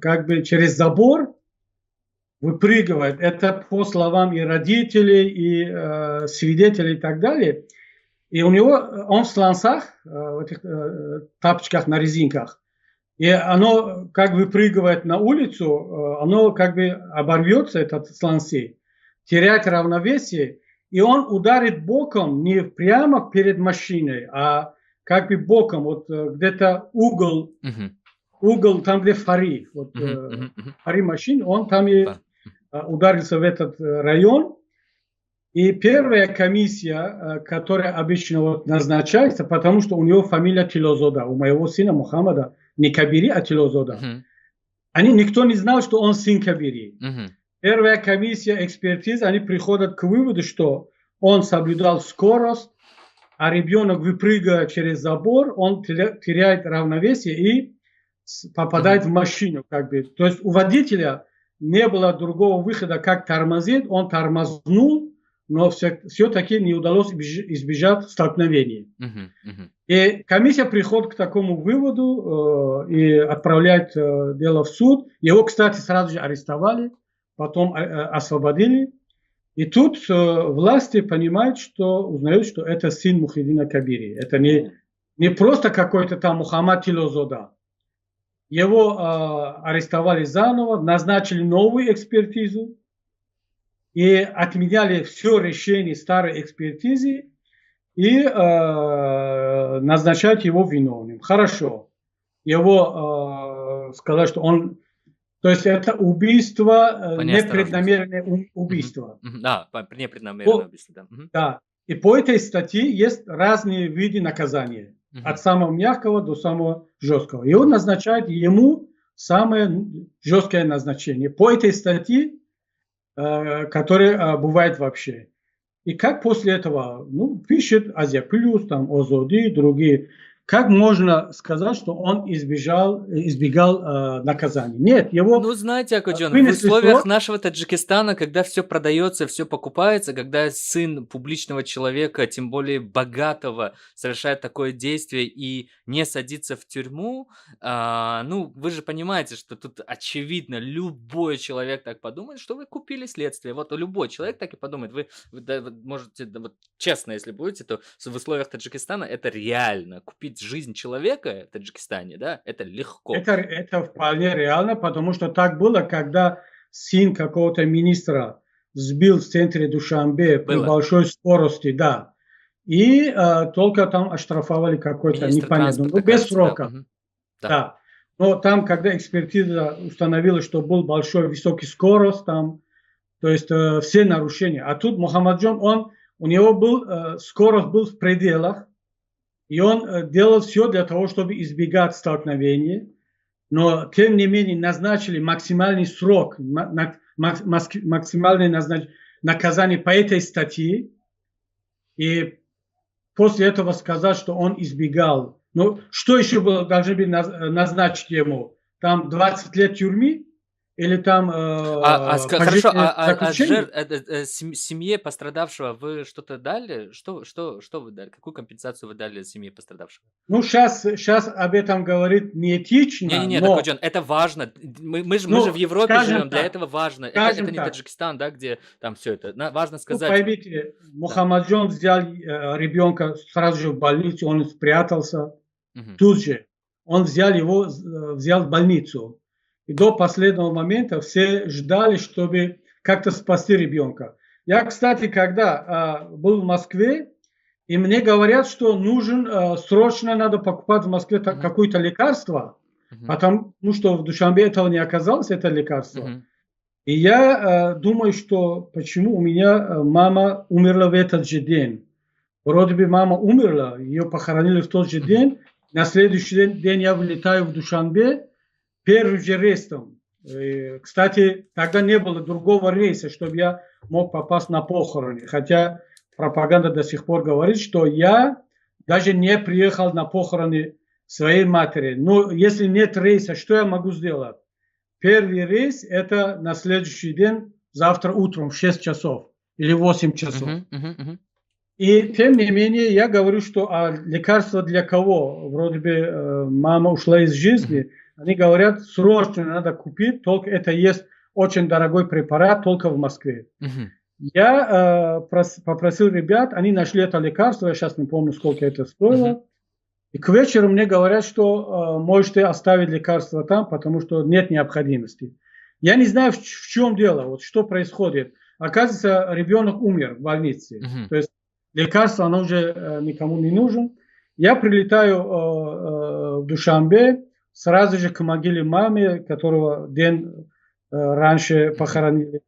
как бы через забор, выпрыгивает. Это по словам и родителей, и свидетелей и так далее. И у него, он в сланцах, в этих тапочках на резинках, и оно как выпрыгивает на улицу, оно как бы оборвется, этот сланцы, теряет равновесие, и он ударит боком не прямо перед машиной, а как бы боком, вот где-то Мгм. угол там, где фари, вот Мгм. Мгм. Мгм. фари машин, он там и Да. ударился в этот район. И первая комиссия, которая обычно вот назначается, потому что у него фамилия Тилозода, у моего сына Мухаммада не Кабири, а Тилозода. Мгм. Никто не знал, что он сын Кабири. Мгм. Первая комиссия экспертизы, они приходят к выводу, что он соблюдал скорость, а ребенок, выпрыгивая через забор, он теряет равновесие и попадает Мгм. в машину. Как бы. То есть у водителя не было другого выхода, как тормозить. Он тормознул, но все-таки не удалось избежать столкновения. Мгм. Мгм. И комиссия приходит к такому выводу и отправляет дело в суд. Его, кстати, сразу же арестовали, потом освободили. И тут власти понимают, узнают, что это сын Мухиддина Кабири. Это не просто какой-то там Мухаммад Тилозода. Его арестовали заново, назначили новую экспертизу и отменяли все решения старой экспертизы. и назначать его виновным. Хорошо. Его сказать, что он... То есть это убийство, По неосторожности. непреднамеренное убийство. Да, непреднамеренное убийство, да. Да. И по этой статье есть разные виды наказания. От самого мягкого до самого жесткого. И он назначает ему самое жесткое назначение. По этой статье, которая бывает вообще. И как после этого, пишет Азия Плюс, там, Озоди, другие, как можно сказать, что он избегал наказания? Нет, его Ну, знаете, Акоджон, в вынесли условиях срок. нашего Таджикистана, когда все продается, все покупается, когда сын публичного человека, тем более богатого, совершает такое действие и не садится в тюрьму, вы же понимаете, что тут очевидно, любой человек так подумает, что вы купили следствие. Вот любой человек так и подумает. Вы можете, вот честно, если будете, то в условиях Таджикистана это реально. Купить жизнь человека в Таджикистане, да, это легко. Это вполне реально, потому что так было, когда сын какого-то министра сбил в центре Душанбе при Было. большой скорости, да. И только там оштрафовали какой-то Министр непонятно, транспорта, без кажется, да. срока. Да. Да. Но там, когда экспертиза установила, что был большой высокий скорость, там, то есть все нарушения. А тут Мухаммаджон, у него скорость был в пределах, и он делал все для того, чтобы избегать столкновений. Но, тем не менее, назначили максимальный срок, максимальное наказание по этой статье. И после этого сказать, что он избегал. Ну, что еще должны были назначить ему? Там 20 лет тюрьмы? Или там Хорошо, заключение? Семье пострадавшего вы что-то дали? Что вы дали? Какую компенсацию вы дали семье пострадавшего? Ну, сейчас об этом говорить неэтично, Не-не-не, но... Акоджон, это важно. Мы же в Европе скажем живем, для так, этого важно. Это скажем не так. Таджикистан, да, где там все это. Важно Ну, сказать. поймите, Мухаммаджон взял ребенка сразу же в больницу, он спрятался тут же. Он взял в больницу. И до последнего момента все ждали, чтобы как-то спасти ребенка. Я, кстати, когда был в Москве, и мне говорят, что срочно надо покупать в Москве какое-то лекарство, потому что в Душанбе этого не оказалось, это лекарство. И я думаю, что почему у меня мама умерла в этот же день. Вроде бы мама умерла, ее похоронили в тот же день. На следующий день я вылетаю в Душанбе первым же рейсом. Кстати, тогда не было другого рейса, чтобы я мог попасть на похороны. Хотя пропаганда до сих пор говорит, что я даже не приехал на похороны своей матери. Но если нет рейса, что я могу сделать? Первый рейс – это на следующий день, завтра утром в 6 часов или 8 часов. И тем не менее, я говорю, что лекарство для кого? Вроде бы мама ушла из жизни. Они говорят, срочно надо купить, только это есть очень дорогой препарат, только в Москве. Я попросил ребят, они нашли это лекарство, я сейчас не помню, сколько это стоило. И к вечеру мне говорят, что можете оставить лекарство там, потому что нет необходимости. Я не знаю, в чем дело, вот что происходит. Оказывается, ребенок умер в больнице. То есть лекарство, оно уже никому не нужен. Я прилетаю в Душанбе, сразу же к могиле мамы, которого день раньше похоронили.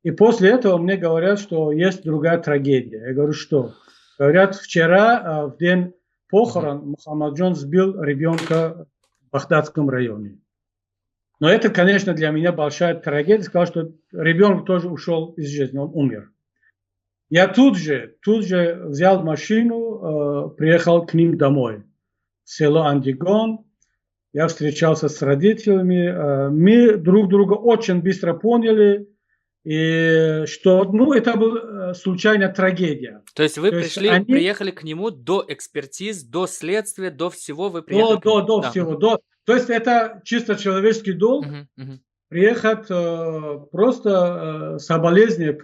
И после этого мне говорят, что есть другая трагедия. Я говорю, что? Говорят, вчера в день похорон Мухаммаджон сбил ребенка в Багдадском районе. Но это, конечно, для меня большая трагедия. Сказал, что ребенок тоже ушел из жизни, он умер. Я тут же взял машину, приехал к ним домой, в село Андигон. Я встречался с родителями. Мы друг друга очень быстро поняли, и что это была случайная трагедия. То есть вы приехали к нему до экспертиз, до следствия, до всего вы приехали? До всего. То есть это чисто человеческий долг. Приехать просто соболезнование к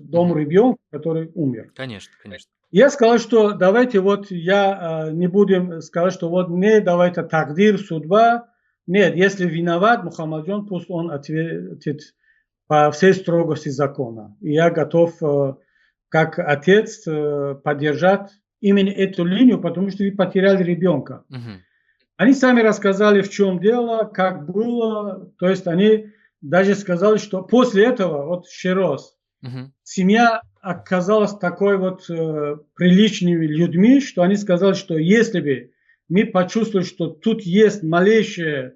дому ребенка, который умер. Конечно, конечно. Я сказал, что давайте я не будем сказать, что давайте тагдир, судьба. Нет, если виноват Мухаммаджон, пусть он ответит по всей строгости закона. И я готов, как отец, поддержать именно эту линию, потому что вы потеряли ребенка. Мгм. Они сами рассказали, в чем дело, как было. То есть они даже сказали, что после этого, вот еще раз, Мгм. семья оказалась такой вот приличными людьми, что они сказали, что если бы мы почувствовали, что тут есть малейшая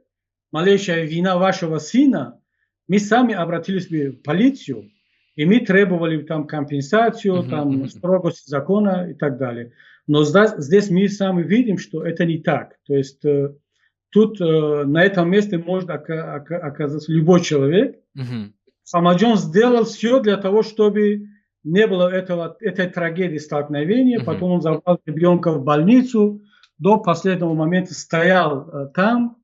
вина вашего сына, мы сами обратились бы в полицию, и мы требовали там компенсацию, Мгм. там Мгм. строгость закона и так далее. Но здесь мы сами видим, что это не так. То есть тут на этом месте может оказаться любой человек. Мгм. Хамаджон сделал все для того, чтобы не было этой трагедии столкновения. Мгм. Потом он забрал ребенка в больницу, до последнего момента стоял там,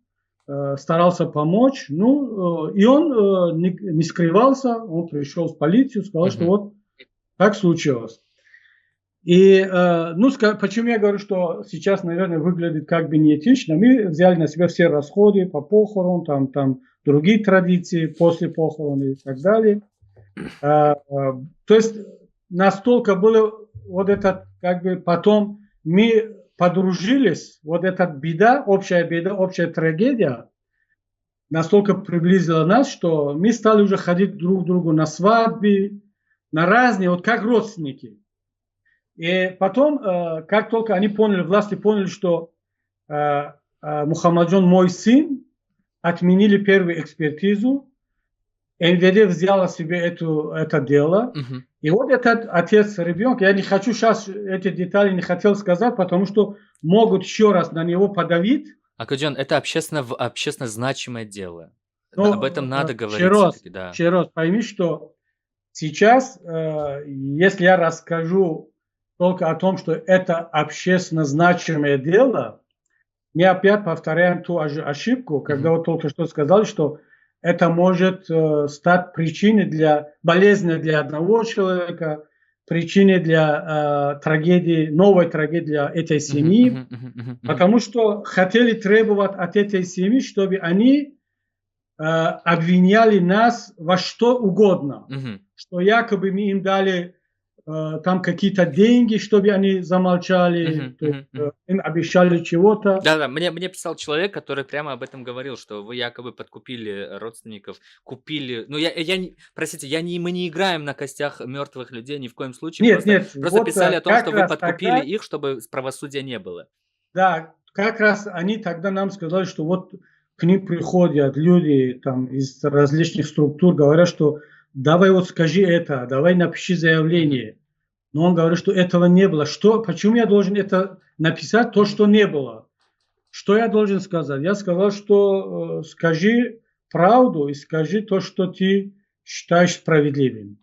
старался помочь. Ну, и он не скрывался, он пришел в полицию, сказал, что Мгм. вот так случилось. И, ну, почему я говорю, что сейчас, наверное, выглядит как бы неэтично. Мы взяли на себя все расходы по похорону, там другие традиции после похорон и так далее. То есть настолько было вот этот, как бы потом мы подружились, вот эта беда, общая трагедия, настолько приблизила нас, что мы стали уже ходить друг к другу на свадьбы, на разные, вот как родственники. И потом, как только они поняли, власти поняли, что Мухаммаджон мой сын, отменили первую экспертизу, НВД взяла себе это дело. Мгм. И вот этот отец ребенка, я не хочу сейчас эти детали не хотел сказать, потому что могут еще раз на него подавить. Акадён, это общественно значимое дело. Об этом Но надо говорить все-таки, да. еще раз пойми, что сейчас, если я расскажу только о том, что это общественно значимое дело, мы опять повторяем ту ошибку, когда Мгм. вот только что сказали, что это может стать причиной для болезни для одного человека, причиной для трагедии, новой трагедии для этой Мгм. семьи, Мгм. Мгм. Мгм. Мгм. потому что хотели требовать от этой семьи, чтобы они обвиняли нас во что угодно, Мгм. что якобы мы им дали там какие-то деньги, чтобы они замолчали, Мгм. то есть, Мгм. Мгм. им обещали чего-то. Да-да, мне писал человек, который прямо об этом говорил, что вы якобы подкупили родственников, купили. Ну, простите, мы не играем на костях мертвых людей ни в коем случае. Нет, нет, Просто вот писали о том, как что вы раз подкупили тогда, их, чтобы правосудия не было. да, как раз они тогда нам сказали, что вот к ним приходят люди там из различных структур, говорят, что давай вот скажи это, давай напиши Мгм. заявление. Но он говорит, что этого не было. Почему я должен это написать, то, Мгм. что не было? Что я должен сказать? Я сказал, что скажи правду и скажи то, что ты считаешь справедливым.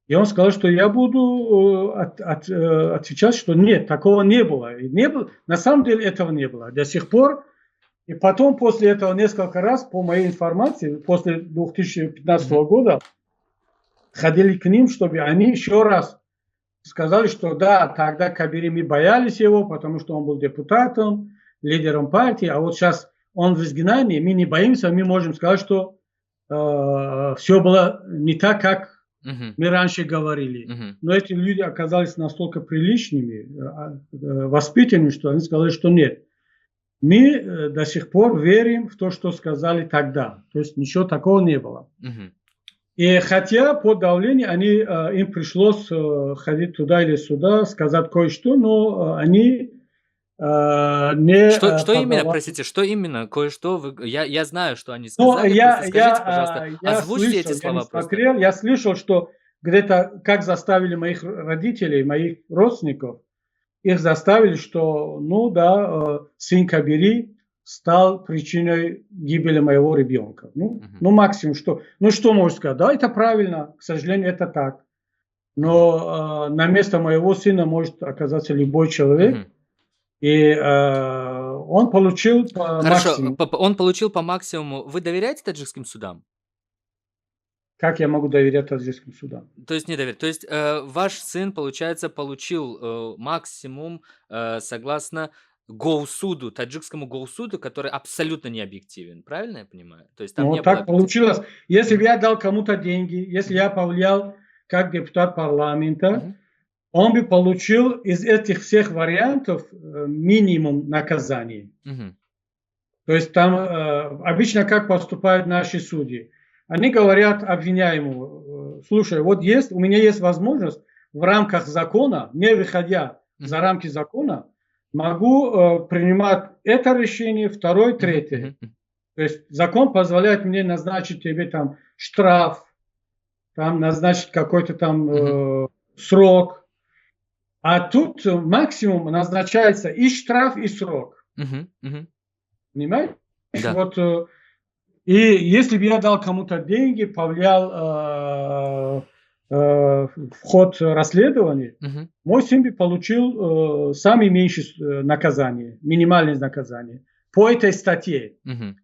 И он сказал, что я буду отвечать, что нет, такого не было. И не было. На самом деле этого не было. До сих пор. И потом, после этого, несколько раз, по моей информации, после 2015 Мгм. года, ходили к ним, чтобы они еще раз сказали, что да, тогда Кабири мы боялись его, потому что он был депутатом, лидером партии, а вот сейчас он в изгнании, мы не боимся, мы можем сказать, что все было не так, как Мгм. мы раньше говорили. Мгм. Но эти люди оказались настолько приличными, воспитанными, что они сказали, что нет. Мы до сих пор верим в то, что сказали тогда. То есть ничего такого не было. Мгм. И хотя под давлением им пришлось ходить туда или сюда, сказать кое-что, но они не Что именно, подавали. простите, что именно? Кое-что я знаю, что они Но сказали, просто скажите, пожалуйста, я озвучьте эти слышал, я не слова просто. смотрел, я слышал, что где-то как заставили моих родителей, моих родственников, их заставили, что, ну да, сын Кабири стал причиной гибели моего ребенка. Мгм. Ну максимум что? Ну что можно сказать? Да, это правильно, к сожалению, это так. Мгм. Но на место моего сына может оказаться любой человек, Мгм. и он получил по Хорошо, максимуму. он получил по максимуму. Вы доверяете таджикским судам? Как я могу доверять таджикским судам? То есть не доверяете. То есть, ваш сын, получается, получил, максимум, согласно Гоусуду, таджикскому Гоусуду, который абсолютно не объективен. Правильно я понимаю? То есть там Но не было так объектив получилось. Если бы Мгм. я дал кому-то деньги, если Мгм. я повлиял как депутат парламента, Мгм. он бы получил из этих всех вариантов минимум наказания. Мгм. То есть там обычно как поступают наши судьи? Они говорят обвиняемому: слушай, вот у меня есть возможность в рамках закона, не выходя за Мгм. рамки закона, могу принимать это решение, второе, Мгм. третье. Мгм. То есть закон позволяет мне назначить тебе там штраф, там назначить какой-то там Мгм. срок. А тут максимум назначается и штраф, и срок. Мгм. Мгм. Понимаешь? Да. Вот, и если бы я дал кому-то деньги, повлиял в ход расследования, Мгм. мой сын бы получил самое меньшее наказание, минимальное наказание по этой статье. Мгм.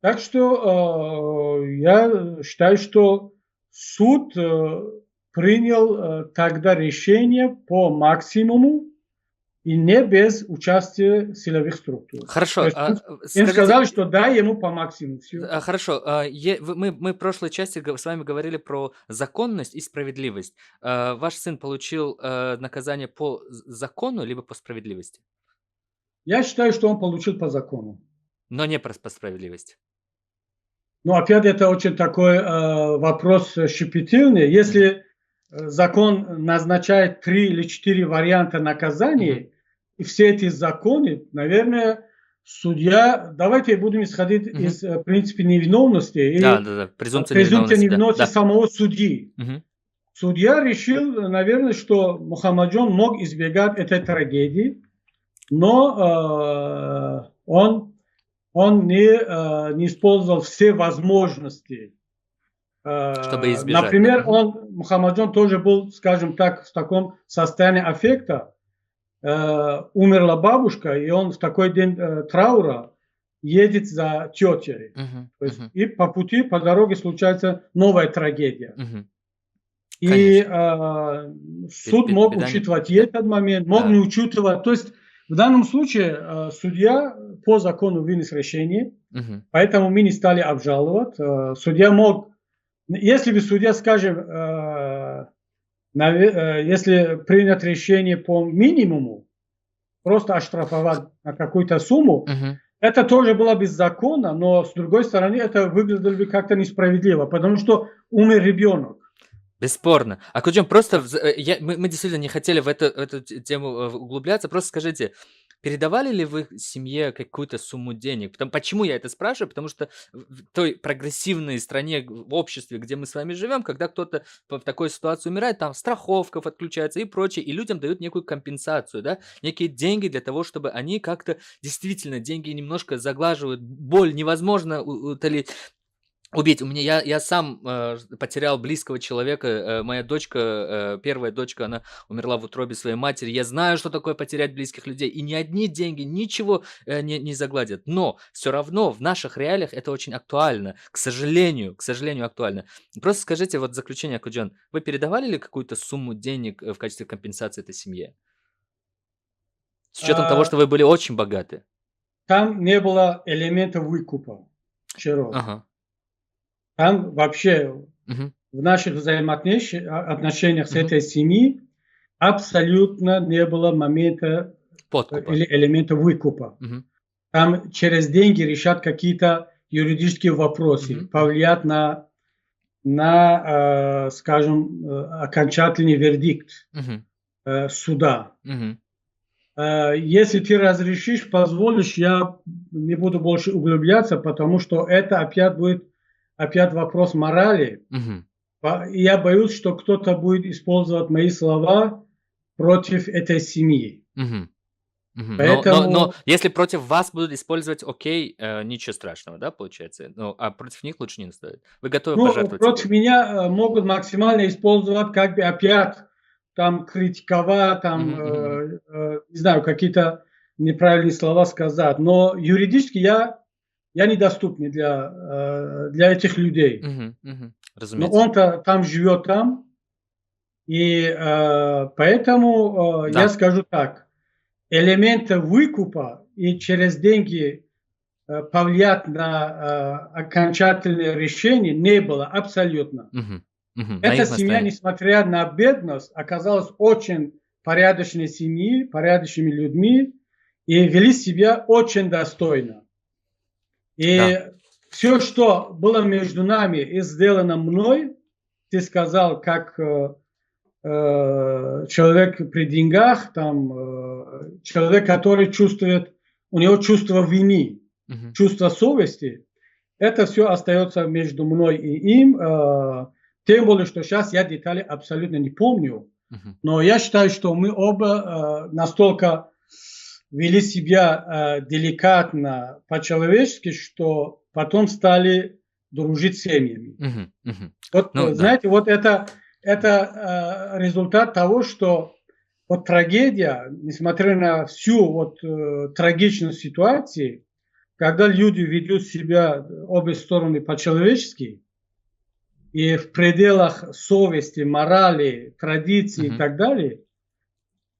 Так что я считаю, что суд принял тогда решение по максимуму и не без участия силовых структур. То Хорошо, есть им скажите, сказали, что дай ему по максимуму. Все. хорошо, мы в прошлой части с вами говорили про законность и справедливость. Ваш сын получил наказание по закону либо по справедливости? Я считаю, что он получил по закону. Но не по справедливости. Но опять это очень такой вопрос щепетильный. Мгм. Если закон назначает 3 или 4 варианта Мгм. наказаний, и все эти законы, наверное, судья, давайте будем исходить Мгм. из принципа невиновности Да, и да-да, презумпция презумпция невиновности, да, невиновности да. самого судьи. Мгм. Судья решил, наверное, что Мухаммаджон мог избегать этой трагедии, но он не использовал все возможности. Чтобы избежать, да. Например, Мгм. Мухаммаджон тоже был, скажем так, в таком состоянии аффекта. Умерла бабушка, и он в такой день траура едет за тетей. Мгм. То есть, Мгм. и по пути, по дороге случается новая трагедия. Мгм. И Конечно. суд мог Беда не учитывать и да, этот момент, мог не да. учитывать. То есть в данном случае судья по закону вынес решение, Мгм. поэтому мы не стали обжаловать. Судья мог, если бы судья, скажем, если принят решение по минимуму, просто оштрафовать на какую-то сумму, Мгм. это тоже было бы законно, но с другой стороны это выглядело бы как-то несправедливо, потому что умер ребенок. Бесспорно. А Акудем, просто Да. мы действительно не хотели в эту тему углубляться. Просто скажите, передавали ли вы семье какую-то сумму денег? Почему я это спрашиваю? Потому что в той прогрессивной стране, в обществе, где мы с вами живем, когда кто-то в такой ситуации умирает, там страховка отключается и прочее, и людям дают некую компенсацию, да, некие деньги для того, чтобы они как-то действительно деньги немножко заглаживают боль, невозможно убить. У меня я сам, потерял близкого человека. Моя дочка, первая дочка, она умерла в утробе своей матери. Я знаю, что такое потерять близких людей, и ни одни деньги ничего, не загладят. Но все равно в наших реалиях это очень актуально. К сожалению, актуально. Просто скажите, вот в заключение, Акуджон, вы передавали ли какую-то сумму денег, в качестве компенсации этой семье? С учетом того, А, что вы были очень богаты. Там не было элемента выкупа. Еще раз. Ага. Там вообще Мгм. в наших отношениях с Мгм. этой семьей абсолютно не было момента Подкупа. или элемента выкупа. Мгм. Там через деньги решат какие-то юридические вопросы, Мгм. Мгм. повлиять на скажем, окончательный вердикт Мгм. суда. Мгм. Если ты разрешишь, позволишь, я не буду больше углубляться, потому что это опять будет вопрос морали. Мгм. Я боюсь, что кто-то будет использовать мои слова против этой семьи. Мгм. Мгм. Но Поэтому, если против вас будут использовать, окей, ничего страшного, да, получается? Ну, а против них лучше не стоит. Вы готовы ну, пожертвовать против собой? меня могут максимально использовать, как бы опять там критиковать, там, Мгм, мгм, мгм. не знаю, какие-то неправильные слова сказать. Но юридически я недоступен для этих людей. Мгм, мгм. Но Разумеется. он-то там живет там, и поэтому я Да. скажу так. Элемента выкупа и через деньги повлиять на окончательное решение не было абсолютно. Мгм, мгм. На Эта их семья, настроение. несмотря на бедность, оказалась очень порядочной семьи, порядочными людьми и вели себя очень достойно. И все, что было между нами и сделано мной, ты сказал, как человек при деньгах, там, человек, который чувствует, у него чувство вины, чувство совести, это все остается между мной и им. Тем более, что сейчас я детали абсолютно не помню. Но я считаю, что мы оба настолько вели себя деликатно, по-человечески, что потом стали дружить с семьями. Вот, знаете, вот это результат того, что вот трагедия, несмотря на всю вот трагичность ситуации, когда люди ведут себя обе стороны по-человечески и в пределах совести, морали, традиций и так далее,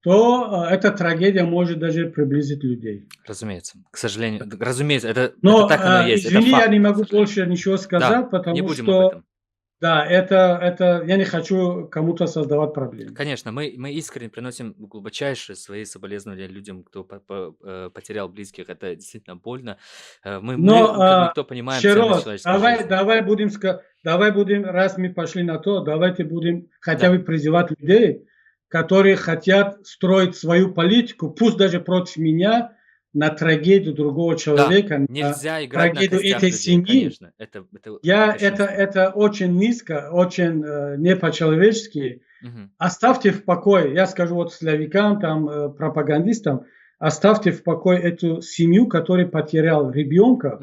то эта трагедия может даже приблизить людей. Разумеется. К сожалению, разумеется, это Но, так оно и есть. извини, это факт, я не могу к сожалению. больше ничего сказать, потому не будем что об этом. да, это я не хочу кому-то создавать проблемы. Конечно, мы искренне приносим глубочайшие свои соболезнования людям, кто потерял близких. Это действительно больно. Мы, как никто, понимаем еще ценность раз, человеческой жизни. давай будем, раз мы пошли на то, давайте будем хотя бы призывать людей, которые хотят строить свою политику, пусть даже против меня, на трагедию другого человека, нельзя на играть на трагедию костях этой людей, семьи. конечно. Это очень низко, очень не по-человечески. Оставьте в покое, я скажу вот славикам, там, пропагандистам, оставьте в покое эту семью, которая потеряла ребенка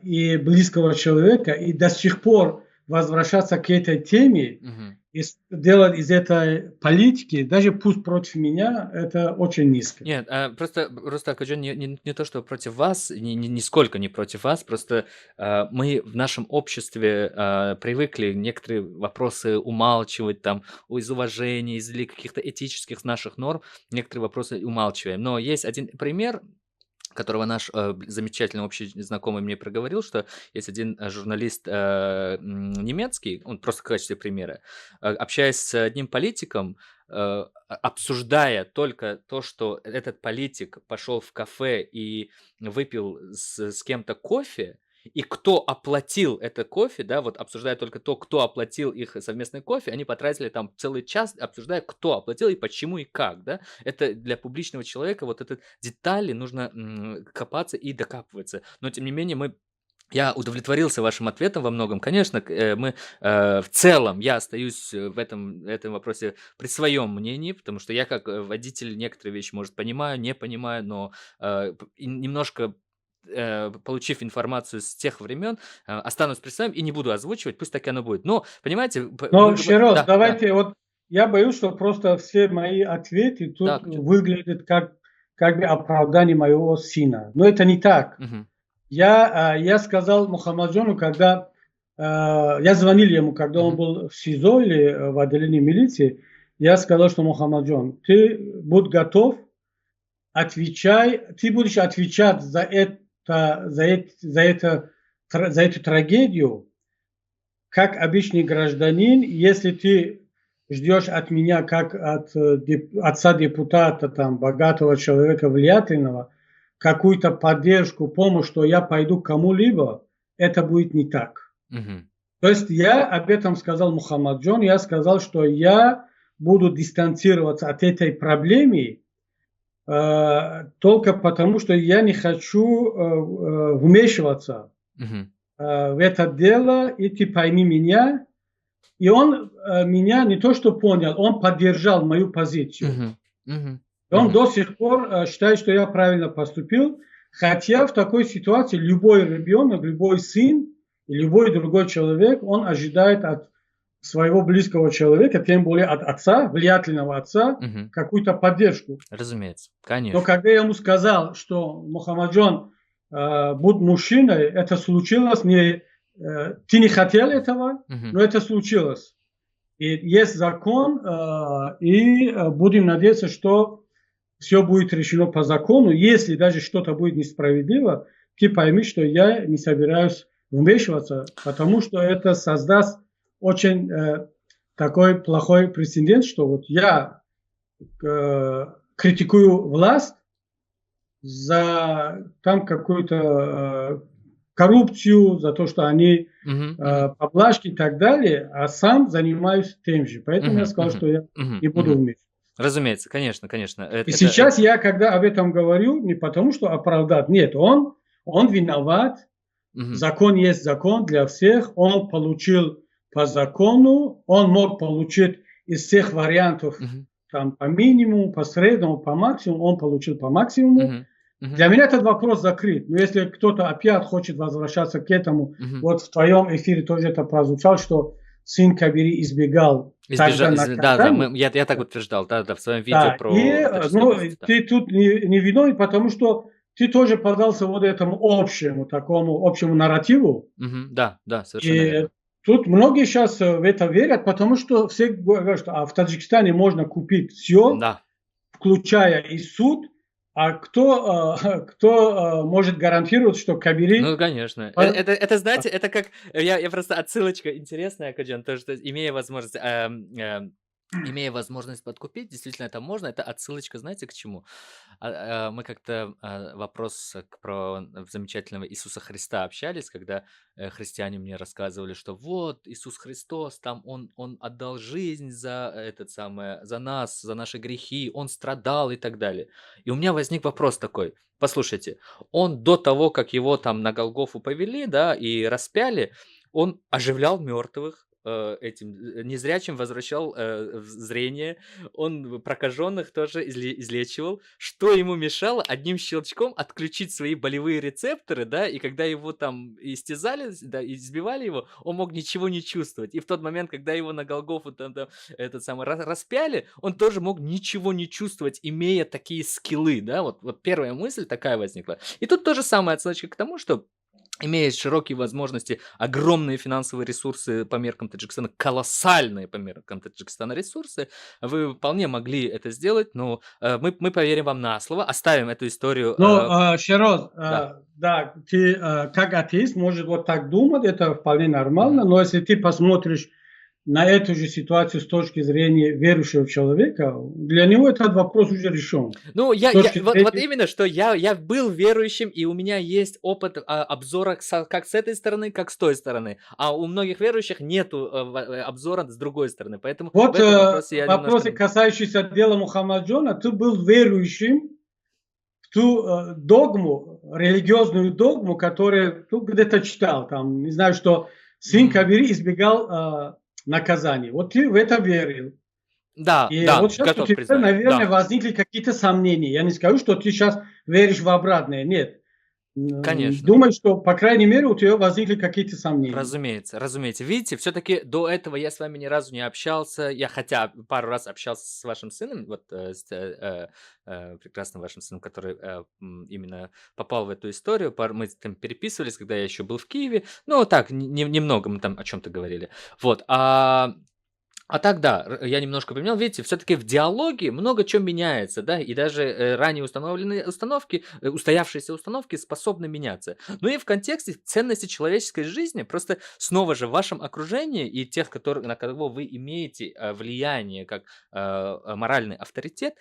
и близкого человека, и до сих пор возвращаться к этой теме и делать из этой политики, даже пусть против меня, это очень низко. Нет, просто Акаджон, не то, что против вас, нисколько не против вас, просто мы в нашем обществе привыкли некоторые вопросы умалчивать, там, из уважения, из каких-то этических наших норм, некоторые вопросы умалчиваем. Но есть один пример, которого наш замечательный общий знакомый мне проговорил, что есть один журналист немецкий, он просто в качестве примера, общаясь с одним политиком, обсуждая только то, что этот политик пошел в кафе и выпил с кем-то кофе, и кто оплатил это кофе, да, вот обсуждая только то, кто оплатил их совместный кофе, они потратили там целый час, обсуждая, кто оплатил и почему и как, да. Это для публичного человека, вот эти детали нужно копаться и докапываться. Но, тем не менее, я удовлетворился вашим ответом во многом. Конечно, мы в целом, я остаюсь в этом вопросе при своем мнении, потому что я как водитель некоторые вещи, может, понимаю, не понимаю, но немножко получив информацию с тех времен, останусь при своем и не буду озвучивать, пусть так и оно будет. Но, понимаете... Но, Широт, давайте, вот я боюсь, что просто все мои ответы тут выглядят как бы оправдание моего сына. Но это не так. Я сказал Мухаммаджону, когда я звонил ему, когда он был в СИЗО или в отделении милиции, я сказал, что Мухаммаджон, ты будь готов, отвечай, ты будешь отвечать за эту трагедию, как обычный гражданин, если ты ждешь от меня, как от отца депутата, там, богатого человека, влиятельного, какую-то поддержку, помощь, что я пойду к кому-либо, это будет не так. То есть я об этом сказал Мухаммаджон, я сказал, что я буду дистанцироваться от этой проблемы, только потому, что я не хочу вмешиваться в это дело, и ты пойми меня. И он меня не то что понял, он поддержал мою позицию. Он до сих пор считает, что я правильно поступил, хотя в такой ситуации любой ребенок, любой сын и любой другой человек, он ожидает от своего близкого человека, тем более от отца, влиятельного отца, какую-то поддержку. Разумеется, конечно. Но когда я ему сказал, что Мухаммаджон, будь мужчиной, это случилось, ты не хотел этого, но это случилось. И есть закон, и будем надеяться, что все будет решено по закону. Если даже что-то будет несправедливо, ты пойми, что я не собираюсь вмешиваться, потому что это создаст очень такой плохой прецедент, что вот я критикую власть за там какую-то коррупцию, за то, что они поблажки и так далее, а сам занимаюсь тем же. Поэтому я сказал, что я не буду вмешиваться. Разумеется, конечно, конечно. И сейчас я, когда об этом говорю, не потому, что оправдать. Нет, он виноват. Закон есть закон для всех. Он получил по закону. Он мог получить из всех вариантов там, по минимуму, по среднему, по максимуму. Он получил по максимуму. Для меня этот вопрос закрыт. Но если кто-то опять хочет возвращаться к этому, вот в твоем эфире тоже это прозвучало, что сын Кабири избегал. Да, я так утверждал, да, в своем видео про... Ты тут не виновен, потому что ты тоже поддался вот этому общему нарративу. Да, совершенно верно. Тут многие сейчас в это верят, потому что все говорят, что в Таджикистане можно купить все, включая и суд. А кто может гарантировать, что Кабири... Ну, конечно. Это знаете, это как... Я просто отсылочка интересная, Каджан, то, что имея возможность подкупить, действительно это можно. Это отсылочка, знаете, к чему? Мы как-то вопрос про замечательного Иисуса Христа общались, когда христиане мне рассказывали, что вот Иисус Христос, там он отдал жизнь за нас, за наши грехи, он страдал и так далее. И у меня возник вопрос такой. Послушайте, он до того, как его там на Голгофу повели, да, и распяли, он оживлял мертвых, этим незрячим возвращал зрение, он прокаженных тоже излечивал. Что ему мешало одним щелчком отключить свои болевые рецепторы, да, и когда его там истязали, да, избивали его, он мог ничего не чувствовать. И в тот момент, когда его на Голгофу распяли, он тоже мог ничего не чувствовать, имея такие скиллы, да, вот первая мысль такая возникла. И тут тоже самая отсылочка к тому, что имея широкие возможности, огромные финансовые ресурсы по меркам Таджикистана, колоссальные по меркам Таджикистана ресурсы, вы вполне могли это сделать, но мы поверим вам на слово, оставим эту историю. Широз, да, ты как атеист, может вот так думать, это вполне нормально, но если ты посмотришь на эту же ситуацию с точки зрения верующего человека, для него этот вопрос уже решен. Ну, вот именно, что я был верующим, и у меня есть опыт обзора как с этой стороны, как с той стороны. А у многих верующих нету обзора с другой стороны. Поэтому вот вопросы, касающиеся дела Мухаммаджона, ты был верующим в ту догму, религиозную догму, которую ты где-то читал. Там, не знаю, что сын Кабири избегал наказание. Вот ты в это верил. Да, и да, вот сейчас готов у тебя, признать. наверное, возникли какие-то сомнения. Я не скажу, что ты сейчас веришь в обратное. Нет. Конечно. Думаю, что, по крайней мере, у тебя возникли какие-то сомнения. Разумеется. Видите, все-таки до этого я с вами ни разу не общался. Я хотя пару раз общался с вашим сыном, вот с прекрасным вашим сыном, который именно попал в эту историю. Мы там переписывались, когда я еще был в Киеве. Ну, так, немного мы там о чем-то говорили. Вот. А так, да, я немножко поменял. Видите, все-таки в диалоге много чего меняется, да, и даже ранее установленные установки, устоявшиеся установки способны меняться. Ну и в контексте ценности человеческой жизни, просто снова же в вашем окружении и тех, на кого вы имеете влияние как моральный авторитет,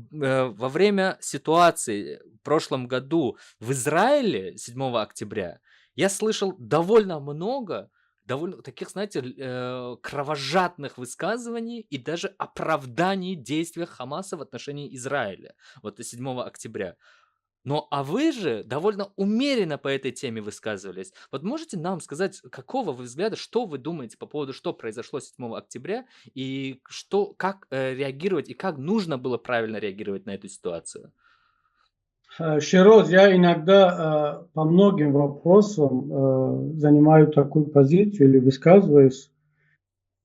во время ситуации в прошлом году в Израиле 7 октября я слышал довольно много таких, знаете, кровожадных высказываний и даже оправданий действия Хамаса в отношении Израиля. Вот 7 октября. А вы же довольно умеренно по этой теме высказывались. Вот можете нам сказать, какого вы взгляда, что вы думаете по поводу, что произошло 7 октября, и как реагировать, и как нужно было правильно реагировать на эту ситуацию? Широз, я иногда по многим вопросам занимаю такую позицию или высказываюсь,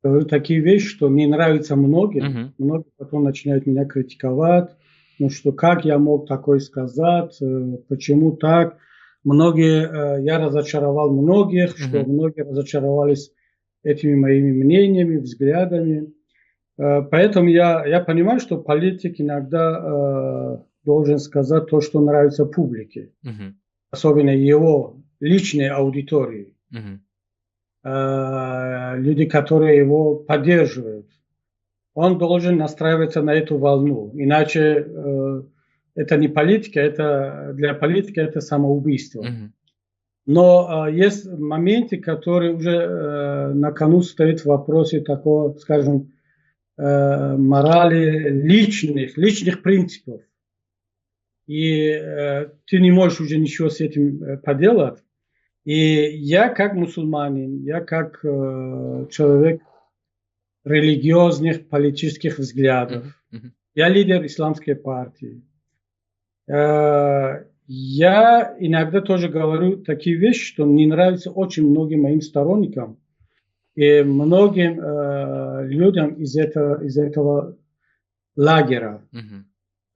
говорю такие вещи, что не нравятся многим. Многие потом начинают меня критиковать, ну что как я мог такое сказать, почему так. Я разочаровал многих, что многие разочаровались этими моими мнениями, взглядами. Поэтому я понимаю, что политик иногда должен сказать то, что нравится публике, особенно его личной аудитории, люди, которые его поддерживают. он должен настраиваться на эту волну. Иначе это не политика, для политики это самоубийство. Но есть моменты, которые уже на кону стоят в вопросе такого, скажем, морали личных принципов. И ты не можешь уже ничего с этим поделать. И я как мусульманин, я как человек религиозных, политических взглядов, я лидер исламской партии. Я иногда тоже говорю такие вещи, что не нравятся очень многим моим сторонникам и многим людям из этого лагеря,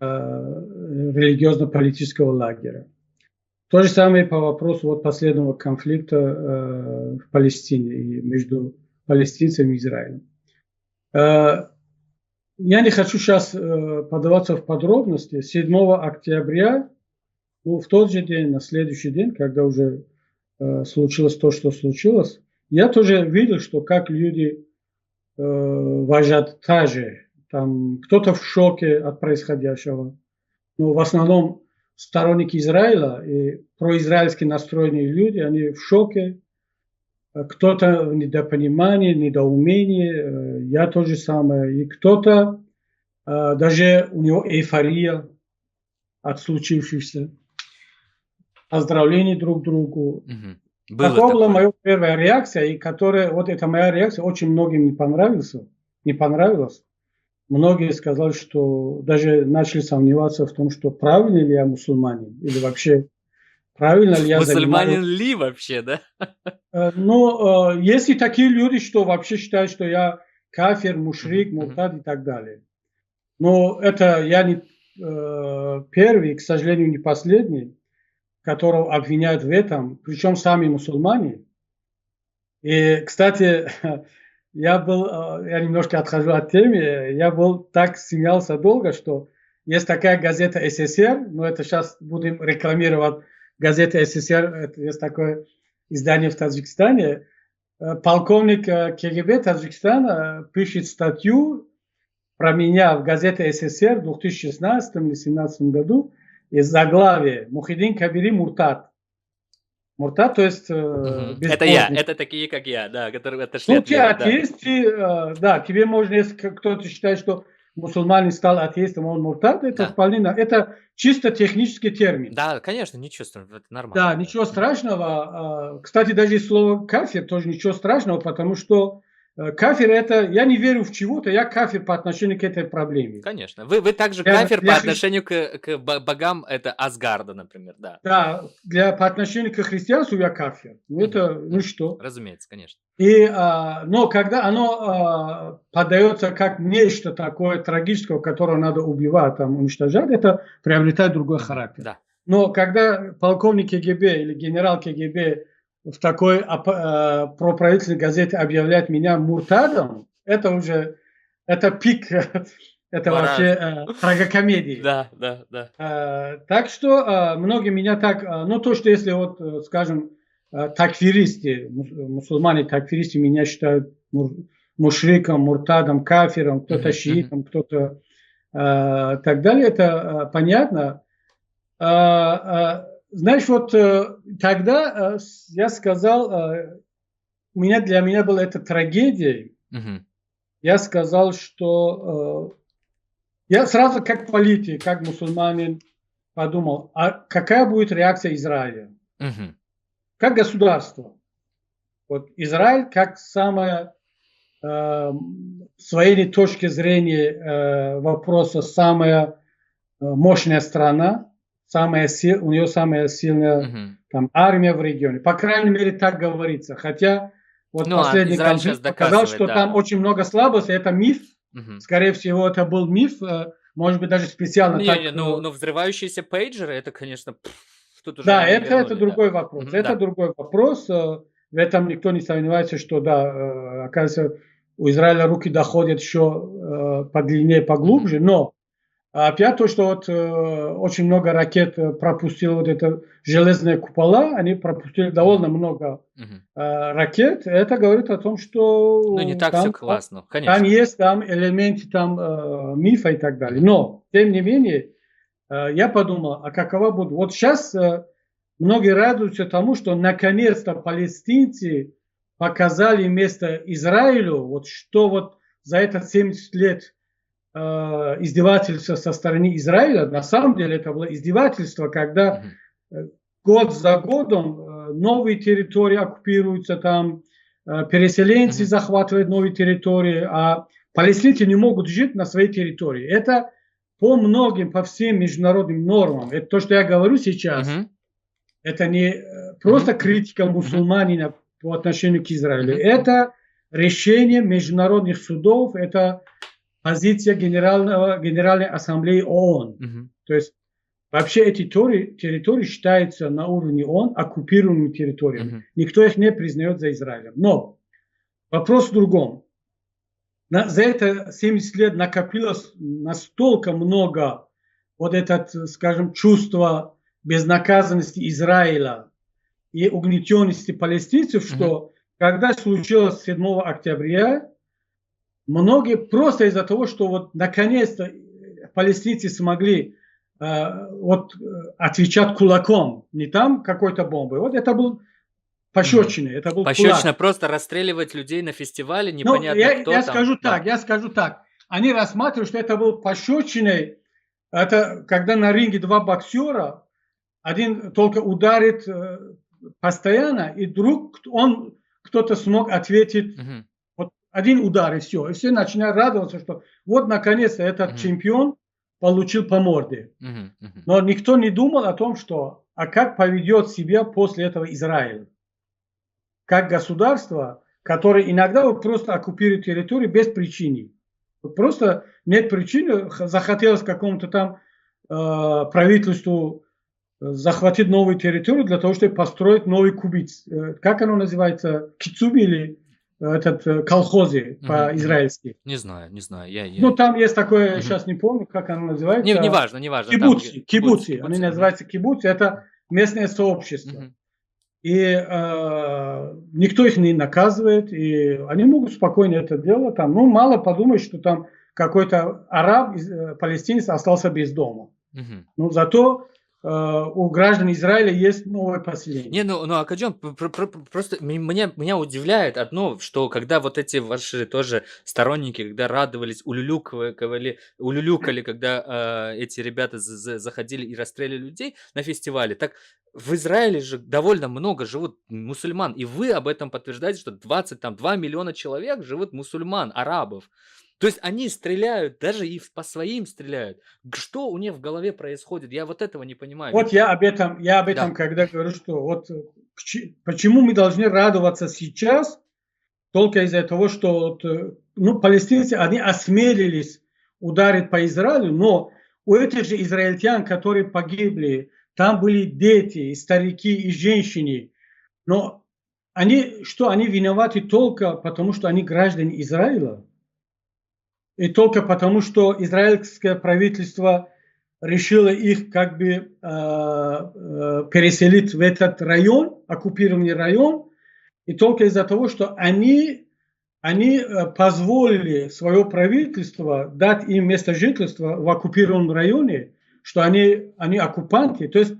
религиозно-политического лагеря. То же самое по вопросу последнего конфликта в Палестине и между палестинцами и Израилем. Я не хочу сейчас подаваться в подробности. 7 октября, в тот же день, на следующий день, когда уже случилось то, что случилось, я тоже видел, что как люди в ажиотаже, там кто-то в шоке от происходящего. Но в основном сторонники Израиля и произраильски настроенные люди, они в шоке. Кто-то в недопонимании, недоумении, я то же самое. И кто-то, даже у него эйфория от случившегося. Поздравления друг другу. Такова была моя первая реакция, и эта моя реакция очень многим не понравилась. Многие сказали, что даже начали сомневаться в том, что правильно ли я мусульманин, или вообще правильно ли я Мусульманин ли вообще, да? Есть и такие люди, что вообще считают, что я кафир, мушрик, муртад и так далее. Но это я не первый, к сожалению, не последний, которого обвиняют в этом, причем сами мусульмане. И, кстати, я немножко отхожу от темы, так смеялся долго, что есть такая газета СССР, но это сейчас будем рекламировать газета СССР, это есть такое издание в Таджикистане. Полковник КГБ Таджикистана пишет статью про меня в газете СССР в 2016 или 2017 году из заглавия «Мухиддин Кабири Муртад». Муртад, то есть это я, это такие, как я, да, которые отошли от веры. Атеист, да, тебе можно, если кто-то считает, что мусульманин стал атеистом, он муртад, это вполне, это чисто технический термин. Да, конечно, ничего страшного, это нормально. Да, ничего страшного. Кстати, даже и слово кафир тоже ничего страшного, потому что кафир это, я не верю в чего-то, я кафир по отношению к этой проблеме. Конечно. Вы также кафир по отношению к богам, это Асгарда, например, да. Да, по отношению к христианству я кафир. Ну что? Разумеется, конечно. Но когда оно подается как нечто такое трагическое, которое надо убивать, там, уничтожать, это приобретает другой характер. Да. Но когда полковник КГБ или генерал КГБ в такой проправительственной газете объявляет меня муртадом, это пик, это вообще трагикомедия. Да. Так что многие меня так, то, что если скажем, такфиристы, мусульмане-такфиристы меня считают мушриком, муртадом, кафиром, кто-то шиитом, кто-то так далее, это понятно. Знаешь, тогда я сказал, для меня была это трагедия. Я сказал, что я сразу как политик, как мусульманин подумал, а какая будет реакция Израиля? Как государство. Израиль как самая с военной точки зрения вопроса самая мощная страна, у нее самая сильная армия в регионе. По крайней мере, так говорится. Хотя последний конфликт показал, что там очень много слабостей. Это миф. Скорее всего, это был миф. Может быть, даже специально но взрывающиеся пейджеры, это, конечно... Да, это другой вопрос. Это другой вопрос. В этом никто не сомневается, что, да, оказывается, у Израиля руки доходят еще подлиннее, поглубже. Но А опять то, что вот очень много ракет пропустило вот это железные купола, они пропустили довольно много Мгм. ракет. Это говорит о том, Ну, не что так все классно, там конечно. есть там элементы там мифа и так далее. Мгм. Но тем не менее я подумал, а какова будет? Вот сейчас многие радуются тому, что наконец-то палестинцы показали место Израилю, вот что вот за это 70 лет издевательства со стороны Израиля. На самом деле это было издевательство, когда Мгм. год за годом новые территории оккупируются, там переселенцы Мгм. захватывают новые территории, а палестинцы не могут жить на своей территории. Это по многим, по всем международным нормам. Это то, что я говорю сейчас. Мгм. Это не Мгм. просто критика Мгм. мусульманина по отношению к Израилю. Мгм. Это решение международных судов, это позиция Генеральной Ассамблеи ООН. Мгм. То есть вообще эти территории считаются на уровне ООН оккупированными территориями. Мгм. Никто их не признает за Израилем. Но вопрос в другом. За это 70 лет накопилось настолько много вот это, скажем, чувство безнаказанности Израиля и угнетенности палестинцев, Мгм. что когда случилось 7 октября, многие просто из-за того, что вот наконец-то палестинцы смогли отвечать кулаком, не там какой-то бомбой. Вот это был Мгм. пощечина, это был Пощёчина кулак. просто расстреливать людей на фестивале, Ну, непонятно кто там. Да. я скажу так. Они рассматривают, что это был пощечиной. Это когда на ринге два боксера, один только ударит постоянно, и вдруг кто-то смог ответить Мгм. вот один удар, и все. И все начинают радоваться, что вот наконец-то этот Мгм. чемпион получил по морде. Мгм. Мгм. Но никто не думал о том, что, а как поведет себя после этого Израиль. Как государство, которое иногда вот просто оккупирует территорию без причины. Вот просто нет причины, захотелось какому-то там правительству захватить новую территорию для того, чтобы построить новый кубиц. Как оно называется? Кицуби или колхозы Мгм. Мгм. по-израильски? Не знаю, не знаю. Ну, там есть такое, Мгм. сейчас не помню, как оно Не называется. важно, не важно, там где Кибуцы. кибуцы, Кибуцы. Они кибуцы. Мгм. называются кибуцы. Это местное сообщество. Мгм. И никто их не наказывает, и они могут спокойно это делать. Там, ну, мало подумать, что там какой-то араб, палестинец остался без дома. Мгм. Но зато у граждан Израиля есть новое Не, поселение. ну, Академ, просто меня удивляет одно, что когда вот эти ваши тоже сторонники, когда радовались, улюлюкали, когда эти ребята заходили и расстреливали людей на фестивале, так в Израиле же довольно много живут мусульман, и вы об этом подтверждаете, что 2 миллиона человек живут мусульман, арабов. То есть они стреляют, даже и по своим стреляют. Что у них в голове происходит? Я вот этого не понимаю. Вот Ведь я об этом да. когда говорю, что вот почему мы должны радоваться сейчас, только из-за того, что вот, ну, палестинцы, они осмелились ударить по Израилю, но у этих же израильтян, которые погибли, там были дети, и старики, и женщины, но они виноваты только потому, что они граждане Израиля, и только потому, что израильское правительство решило их как бы переселить в этот район, оккупированный район, и только из-за того, что они позволили свое правительство дать им место жительства в оккупированном районе, что они оккупанты. То есть,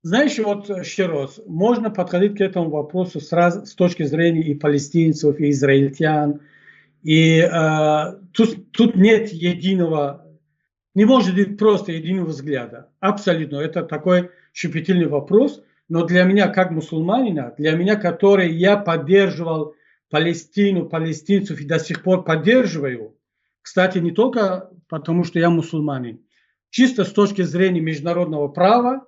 знаешь, вот еще раз, можно подходить к этому вопросу с точки зрения и палестинцев, и израильтян. И тут нет единого, не может быть просто единого взгляда. Абсолютно. Это такой щепетильный вопрос. Но для меня, как мусульманина, для меня, который я поддерживал Палестину, палестинцев и до сих пор поддерживаю, кстати, не только потому, что я мусульманин, чисто с точки зрения международного права,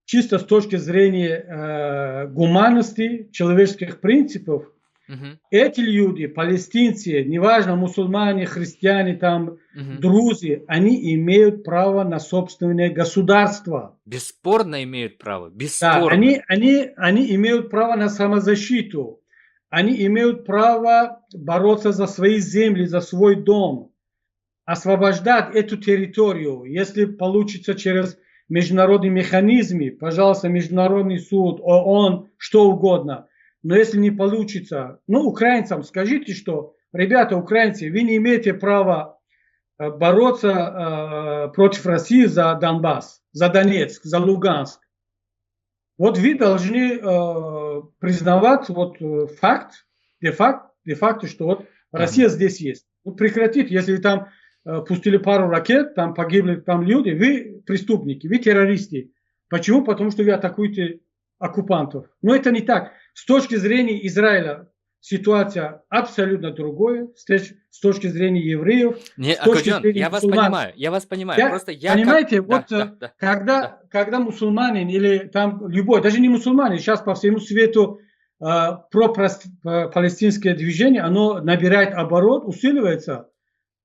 чисто с точки зрения гуманности, человеческих принципов, Мгм. эти люди, палестинцы, неважно, мусульмане, христиане, там, Мгм. друзья, они имеют право на собственное государство. Бесспорно имеют право, Да, бесспорно. они имеют право на самозащиту. Они имеют право бороться за свои земли, за свой дом. освобождать эту территорию, если получится через международные механизмы, пожалуйста, Международный суд, ООН, что угодно. Но если не получится, украинцам скажите, что, ребята, украинцы, вы не имеете права бороться против России за Донбасс, за Донецк, за Луганск. Вот вы должны признавать факт, де-факто, что Россия здесь есть. Прекратите, если там пустили пару ракет, там погибли там люди, вы преступники, вы террористы. Почему? Потому что вы атакуете оккупантов. Но это не так. С точки зрения Израиля ситуация абсолютно другая. С точки зрения евреев. Я вас понимаю. Понимаете, когда мусульманин или там любой, даже не мусульманин, сейчас по всему свету про-палестинское движение, оно набирает оборот, усиливается.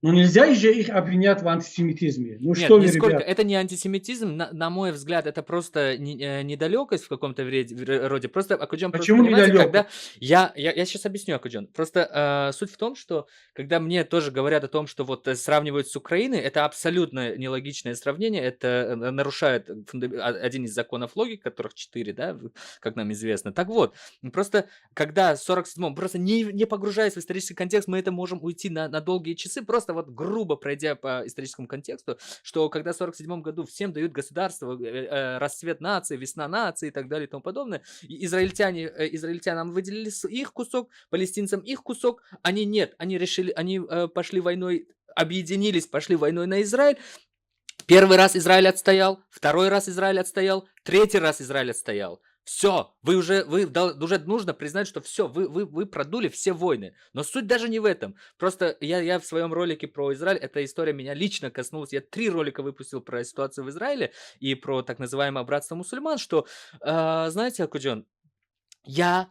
Но нельзя же их обвинять в антисемитизме. Это не антисемитизм, на мой взгляд, это просто недалекость в каком-то роде. Просто, Акуджон, почему недалекость? Я сейчас объясню, Акуджон. Просто суть в том, что когда мне тоже говорят о том, что сравнивают с Украиной, это абсолютно нелогичное сравнение, это нарушает один из законов логики, которых 4, да, как нам известно. Так вот, просто когда в 47-м, просто не погружаясь в исторический контекст, мы это можем уйти на долгие часы, просто грубо пройдя по историческому контексту, что когда в 47 году всем дают государство, расцвет нации, весна нации и так далее и тому подобное, и израильтянам выделили их кусок, палестинцам их кусок, они нет, они пошли войной, объединились, пошли войной на Израиль. Первый раз Израиль отстоял, второй раз Израиль отстоял, третий раз Израиль отстоял. Все, уже нужно признать, что все, вы продули все войны. Но суть даже не в этом. Просто я в своем ролике про Израиль, эта история меня лично коснулась. Я 3 ролика выпустил про ситуацию в Израиле и про так называемое братство мусульман, что, знаете, Акуджон, я,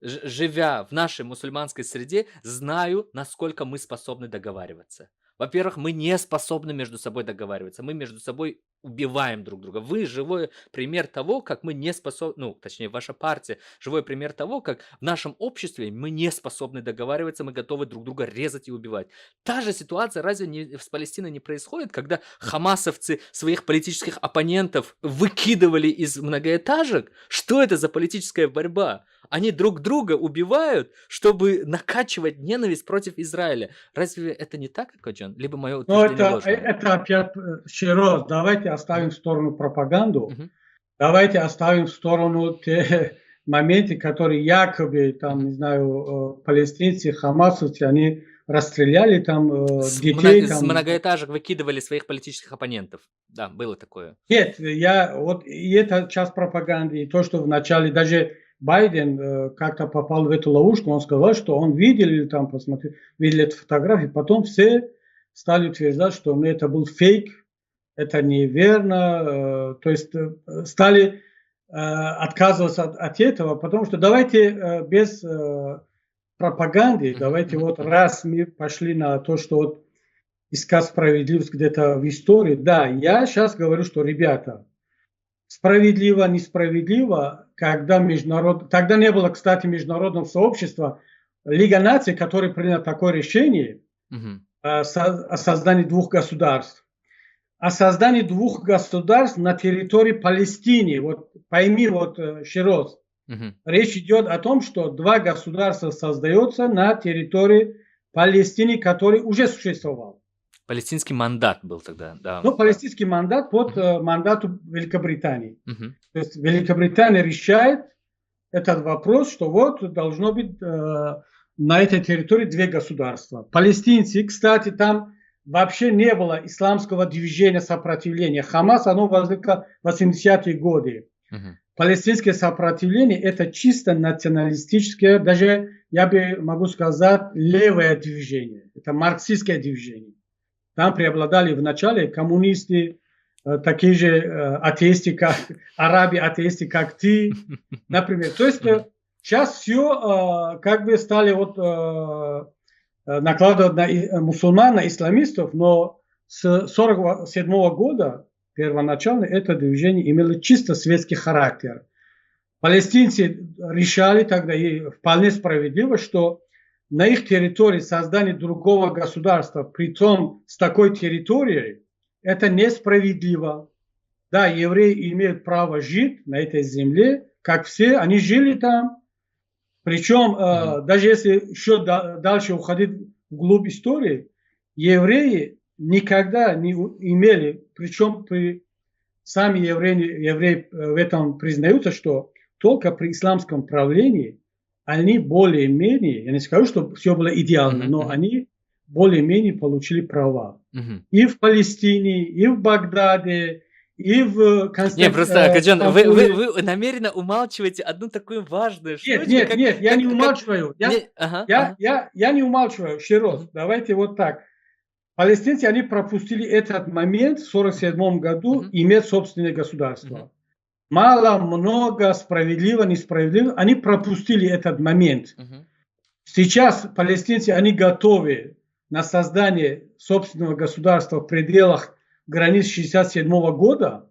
живя в нашей мусульманской среде, знаю, насколько мы способны договариваться. Во-первых, мы не способны между собой договариваться. Мы между собой убиваем друг друга. Вы живой пример того, как мы не способны, точнее, ваша партия, живой пример того, как в нашем обществе мы не способны договариваться, мы готовы друг друга резать и убивать. Та же ситуация разве с Палестиной не происходит, когда хамасовцы своих политических оппонентов выкидывали из многоэтажек? Что это за политическая борьба? Они друг друга убивают, чтобы накачивать ненависть против Израиля. Разве это не так, Акуджон? Либо мое утверждение ложное? Это опять, Широз, давайте оставим в сторону пропаганду. Давайте оставим в сторону те моменты, которые якобы, там, не знаю, палестинцы, хамасовцы, они расстреляли там детей. С многоэтажек выкидывали своих политических оппонентов. Да, было такое. Нет, и это часть пропаганды, и то, что вначале даже Байден как-то попал в эту ловушку, он сказал, что он видел эту фотографию, потом все стали утверждать, что это был фейк, это неверно, то есть стали отказываться от этого, потому что давайте без пропаганды, давайте раз мы пошли на то, что искать справедливость где-то в истории, да, я сейчас говорю, что, ребята, справедливо, несправедливо, когда тогда не было, кстати, международного сообщества, Лига наций, которая приняла такое решение о создании 2 государств. О создании 2 государств на территории Палестины. Пойми, Широз, речь идет о том, что 2 государства создаются на территории Палестины, который уже существовал. Палестинский мандат был тогда, да. Палестинский мандат под мандату Великобритании. То есть Великобритания решает этот вопрос, что должно быть на этой территории 2 государства. Палестинцы, кстати, там вообще не было исламского движения сопротивления. Хамас, оно возникло в 80-е годы. Палестинское сопротивление – это чисто националистическое, даже, я бы могу сказать, левое движение. Это марксистское движение. Там преобладали вначале коммунисты, такие же атеисты, как арабы-атеисты, как ты, например. То есть сейчас все как бы стали накладывать на мусульман, на исламистов, но с 1947 года первоначально это движение имело чисто светский характер. Палестинцы решали тогда, и вполне справедливо, что на их территории создание другого государства, притом с такой территорией, это несправедливо. Да, евреи имеют право жить на этой земле, как все, они жили там. Причем, даже если еще дальше уходить вглубь истории, евреи никогда не имели, причем сами евреи в этом признаются, что только при исламском правлении они более-менее, я не скажу, что все было идеально, но они более-менее получили права. И в Палестине, и в Багдаде, и в Не, просто, Акаджан, вы намеренно умалчиваете одну такую важную штучку. Нет, я не умалчиваю. Я не умалчиваю, еще раз. Давайте вот так. Палестинцы, они пропустили этот момент в 1947 году иметь собственное государство. Мало, много, справедливо, несправедливо. Они пропустили этот момент. Сейчас палестинцы, они готовы на создание собственного государства в пределах границ 1967 года,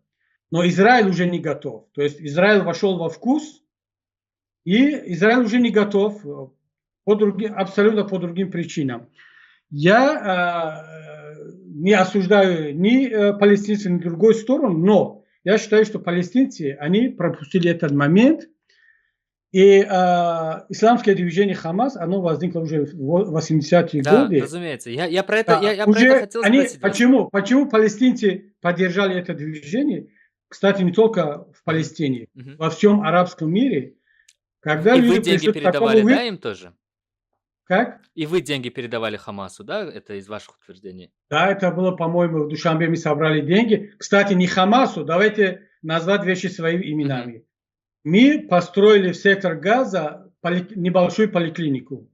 но Израиль уже не готов. То есть Израиль вошел во вкус, и Израиль уже не готов абсолютно по другим причинам. Я не осуждаю ни палестинцев, ни другую сторону, но я считаю, что палестинцы, они пропустили этот момент, и исламское движение Хамас, оно возникло уже в 80-е годы. Да, разумеется. Я про это хотел спросить. Почему палестинцы поддержали это движение? Кстати, не только в Палестине, во всем арабском мире. Когда и вы деньги передавали, да, им тоже? Как? И вы деньги передавали Хамасу, да? Это из ваших утверждений? Да, это было, по-моему, в Душанбе мы собрали деньги. Кстати, не Хамасу, давайте назвать вещи своими именами. Мы построили в сектор Газа небольшую поликлинику.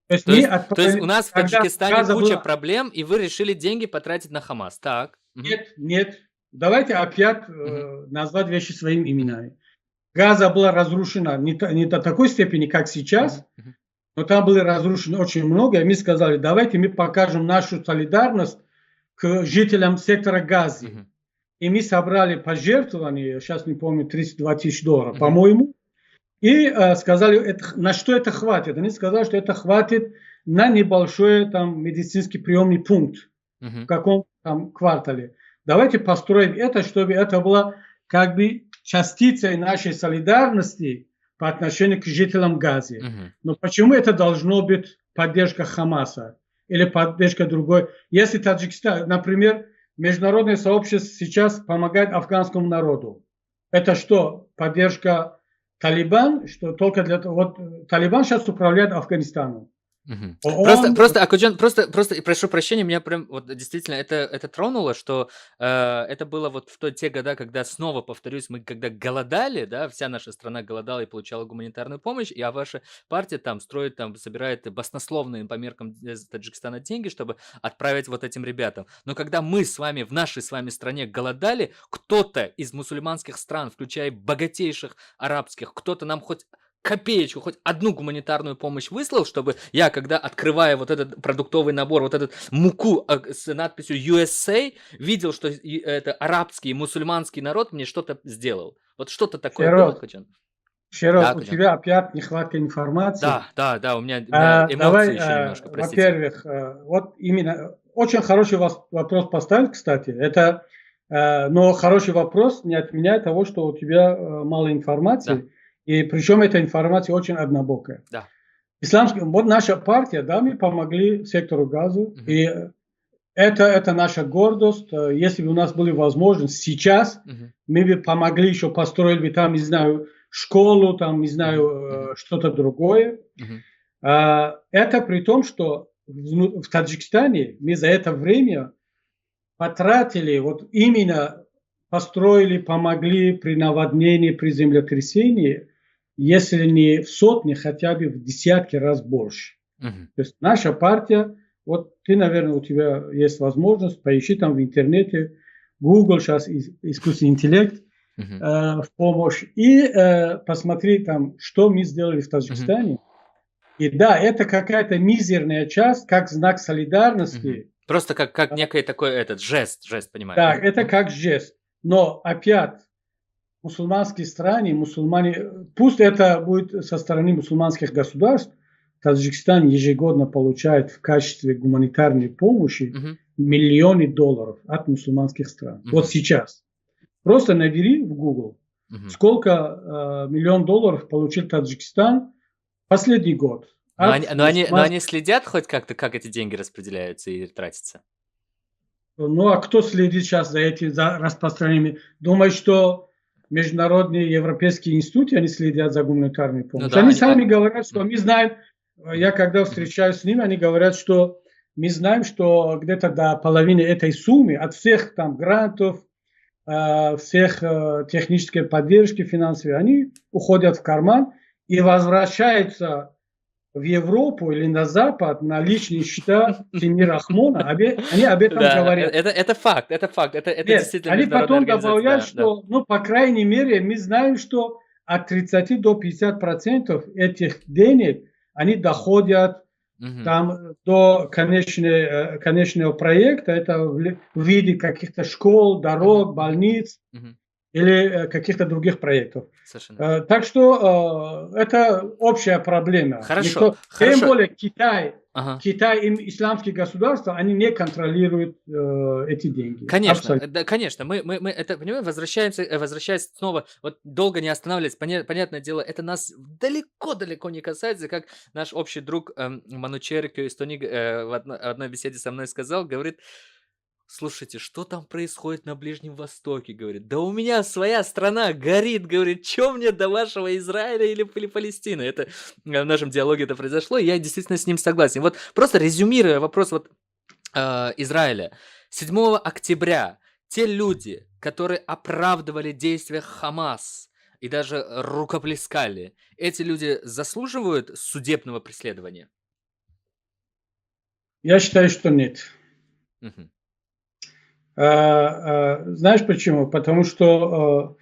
То есть у нас в Таджикистане куча проблем, и вы решили деньги потратить на Хамас, так? Нет. Давайте опять назвать вещи своими именами. Газа была разрушена не до такой степени, как сейчас, но там было разрушено очень много, и мы сказали, давайте мы покажем нашу солидарность к жителям сектора Гази. И мы собрали пожертвования, сейчас не помню, $32 тысячи, по-моему, и сказали, на что это хватит. Они сказали, что это хватит на небольшой там медицинский приемный пункт в каком-то там квартале. Давайте построим это, чтобы это было как бы частицей нашей солидарности по отношению к жителям Гази. Но почему это должно быть поддержка Хамаса или поддержка другой? Если Таджикистан, например, международное сообщество сейчас помогает афганскому народу, это что, поддержка Талибан? Что только для того, вот Талибан сейчас управляет Афганистаном. Просто, Акуджан, просто прошу прощения, меня прям вот действительно это тронуло, что это было вот в те года, когда, снова повторюсь, мы когда голодали, да, вся наша страна голодала и получала гуманитарную помощь, а ваша партия там строит, там собирает баснословные по меркам Таджикистана деньги, чтобы отправить вот этим ребятам. Но когда мы с вами в нашей с вами стране голодали, кто-то из мусульманских стран, включая богатейших арабских, кто-то нам хоть копеечку, хоть одну гуманитарную помощь выслал, чтобы я, когда открывая вот этот продуктовый набор, вот этот муку с надписью USA, видел, что это арабский, мусульманский народ мне что-то сделал. Вот что-то такое было, Хаджан? Шерот, у тебя опять нехватка информации. Да, у меня эмоции давай, еще немножко, простите. Во-первых, вот именно, очень хороший вопрос поставил, кстати, но хороший вопрос не отменяет того, что у тебя мало информации. Да. И причем эта информация очень однобокая. Да. Вот наша партия, да, мы помогли сектору Газа, и это наша гордость. Если бы у нас были возможности сейчас, мы бы помогли еще построить бы там, не знаю, школу, там, не знаю, что-то другое. Это при том, что в Таджикистане мы за это время потратили, вот именно построили, помогли при наводнении, при землетрясении, если не в сотни, хотя бы в десятки раз больше. То есть наша партия, вот ты, наверное, у тебя есть возможность, поищи там в интернете, Google сейчас искусственный интеллект в помощь, и посмотри там, что мы сделали в Таджикистане. И да, это какая-то мизерная часть, как знак солидарности. Просто как некий такой жест, понимаешь? Да, это как жест. Но опять, мусульманские страны, мусульмане, пусть это будет со стороны мусульманских государств, Таджикистан ежегодно получает в качестве гуманитарной помощи миллионы долларов от мусульманских стран. Вот сейчас. Просто набери в Google, сколько миллион долларов получил Таджикистан последний год. Но они следят хоть как-то, как эти деньги распределяются и тратятся? Ну, а кто следит сейчас за распространением? Думаю, что международные европейские институты, они следят за гуманитарной помощью. Ну, да, они сами говорят, что мы знаем, я когда встречаюсь с ними, они говорят, что мы знаем, что где-то до половины этой суммы от всех там грантов, всех технической поддержки финансовой, они уходят в карман и возвращаются в Европу или на Запад на личные счета семьи Рахмона. Они об этом говорят. Это факт, это действительно они потом добавляют, что, ну, по крайней мере, мы знаем, что от 30 до 50% этих денег, они доходят там до конечного проекта, это в виде каких-то школ, дорог, больниц или каких-то других проектов. Так что это общая проблема. Хорошо. Тем более Китай и исламские государства, они не контролируют эти деньги. Конечно, да, конечно. Мы это, понимаем, возвращаясь снова, вот долго не останавливаясь, понятное дело, это нас далеко-далеко не касается, как наш общий друг Манучер Кёйстони в одной беседе со мной сказал, говорит: слушайте, что там происходит на Ближнем Востоке, говорит. Да у меня своя страна горит, говорит, чё мне до вашего Израиля или Палестины? Это в нашем диалоге это произошло, и я действительно с ним согласен. Вот просто резюмируя вопрос вот Израиля. 7 октября те люди, которые оправдывали действия Хамас и даже рукоплескали, эти люди заслуживают судебного преследования? Я считаю, что нет. Знаешь почему? Потому что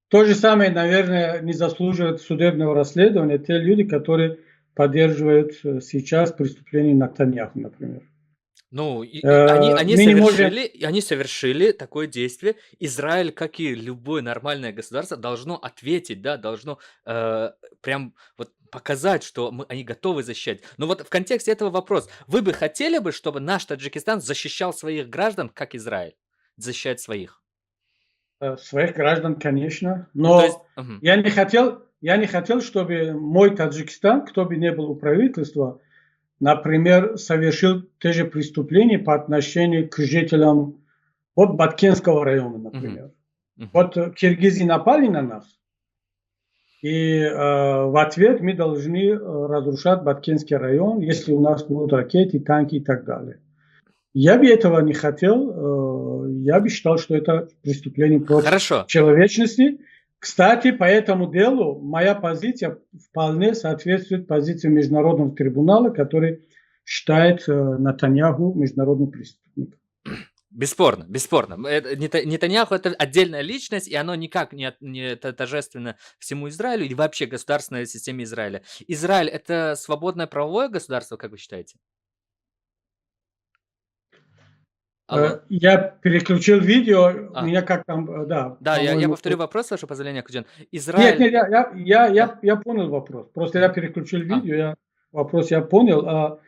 то же самое, наверное, не заслуживают судебного расследования те люди, которые поддерживают сейчас преступления Нетаньяху, например. Ну, они совершили такое действие. Израиль, как и любое нормальное государство, должно ответить, да, должно прям вот показать, что они готовы защищать. Но вот в контексте этого вопрос. Вы бы хотели бы, чтобы наш Таджикистан защищал своих граждан, как Израиль защищает своих? Своих граждан, конечно. Но я не хотел, чтобы мой Таджикистан, кто бы ни был у правительства, например, совершил те же преступления по отношению к жителям вот Баткенского района, например. Вот киргизы напали на нас, и в ответ мы должны разрушать Баткенский район, если у нас будут ракеты, танки и так далее. Я бы этого не хотел. Я бы считал, что это преступление против человечности. Кстати, по этому делу моя позиция вполне соответствует позиции Международного трибунала, который считает Нетаньяху международным преступником. Бесспорно, бесспорно. Нетаньяху – это отдельная личность, и оно никак не тождественно всему Израилю или вообще государственной системе Израиля. Израиль – это свободное правовое государство, как вы считаете? Я переключил видео, меня как там, да. Да, я повторю вопрос, ваше позволение, Акудзян. Израиль... Нет, я понял вопрос. Просто я переключил видео, вопрос я понял.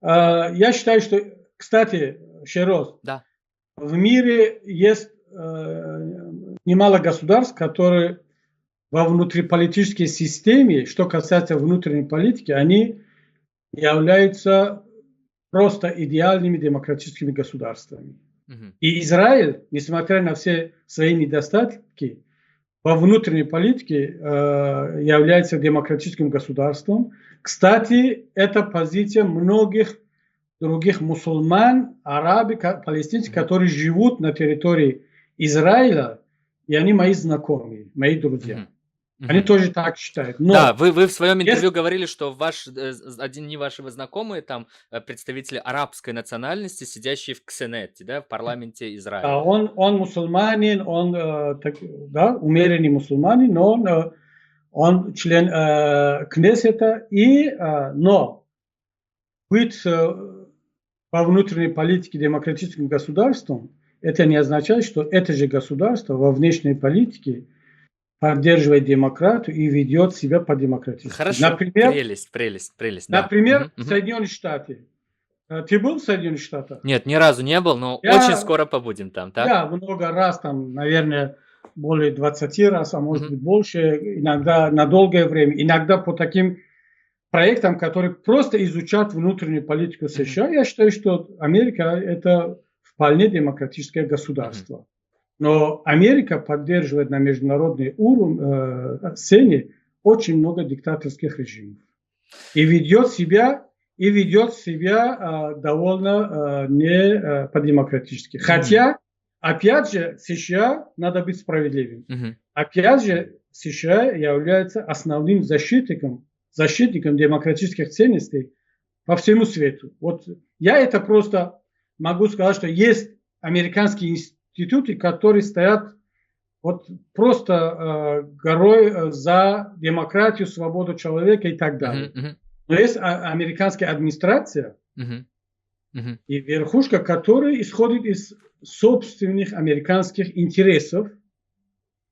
Я считаю, что, кстати, еще раз, в мире есть немало государств, которые во внутриполитической системе, что касается внутренней политики, они являются просто идеальными демократическими государствами. И Израиль, несмотря на все свои недостатки, во внутренней политике является демократическим государством. Кстати, это позиция многих других мусульман, арабов, палестинцев, которые живут на территории Израиля, и они мои знакомые, мои друзья. Они тоже так считают. Но да, вы в своем интервью говорили, что одни ваши знакомые, там, представители арабской национальности, сидящие в Ксенете, да, в парламенте Израиля. Да, он мусульманин, он умеренный мусульманин, но он член Кнессета, но быть во внутренней политике демократическим государством, это не означает, что это же государство во внешней политике поддерживает демократию и ведет себя по-демократически. Хорошо, Например, прелесть, да. Соединенные Штаты. Ты был в Соединенных Штатах? Нет, ни разу не был, но Я- очень скоро побудем там, так? Да, много раз, там, наверное, более 20 раз, а может Мгм. быть больше, иногда на долгое время, иногда по таким проектам, которые просто изучают внутреннюю политику США. Я считаю, что Америка – это вполне демократическое государство. Но Америка поддерживает на международной сцене очень много диктаторских режимов. И ведет себя довольно не по-демократически. Хотя, опять же, США, надо быть справедливым. Мгм. Опять же, США является основным защитником демократических ценностей по всему свету. Вот я это просто могу сказать, что есть американские институты, которые стоят вот просто горой за демократию, свободу человека и так далее. Мгм. Но есть американская администрация Мгм. Мгм. и верхушка, которая исходит из собственных американских интересов.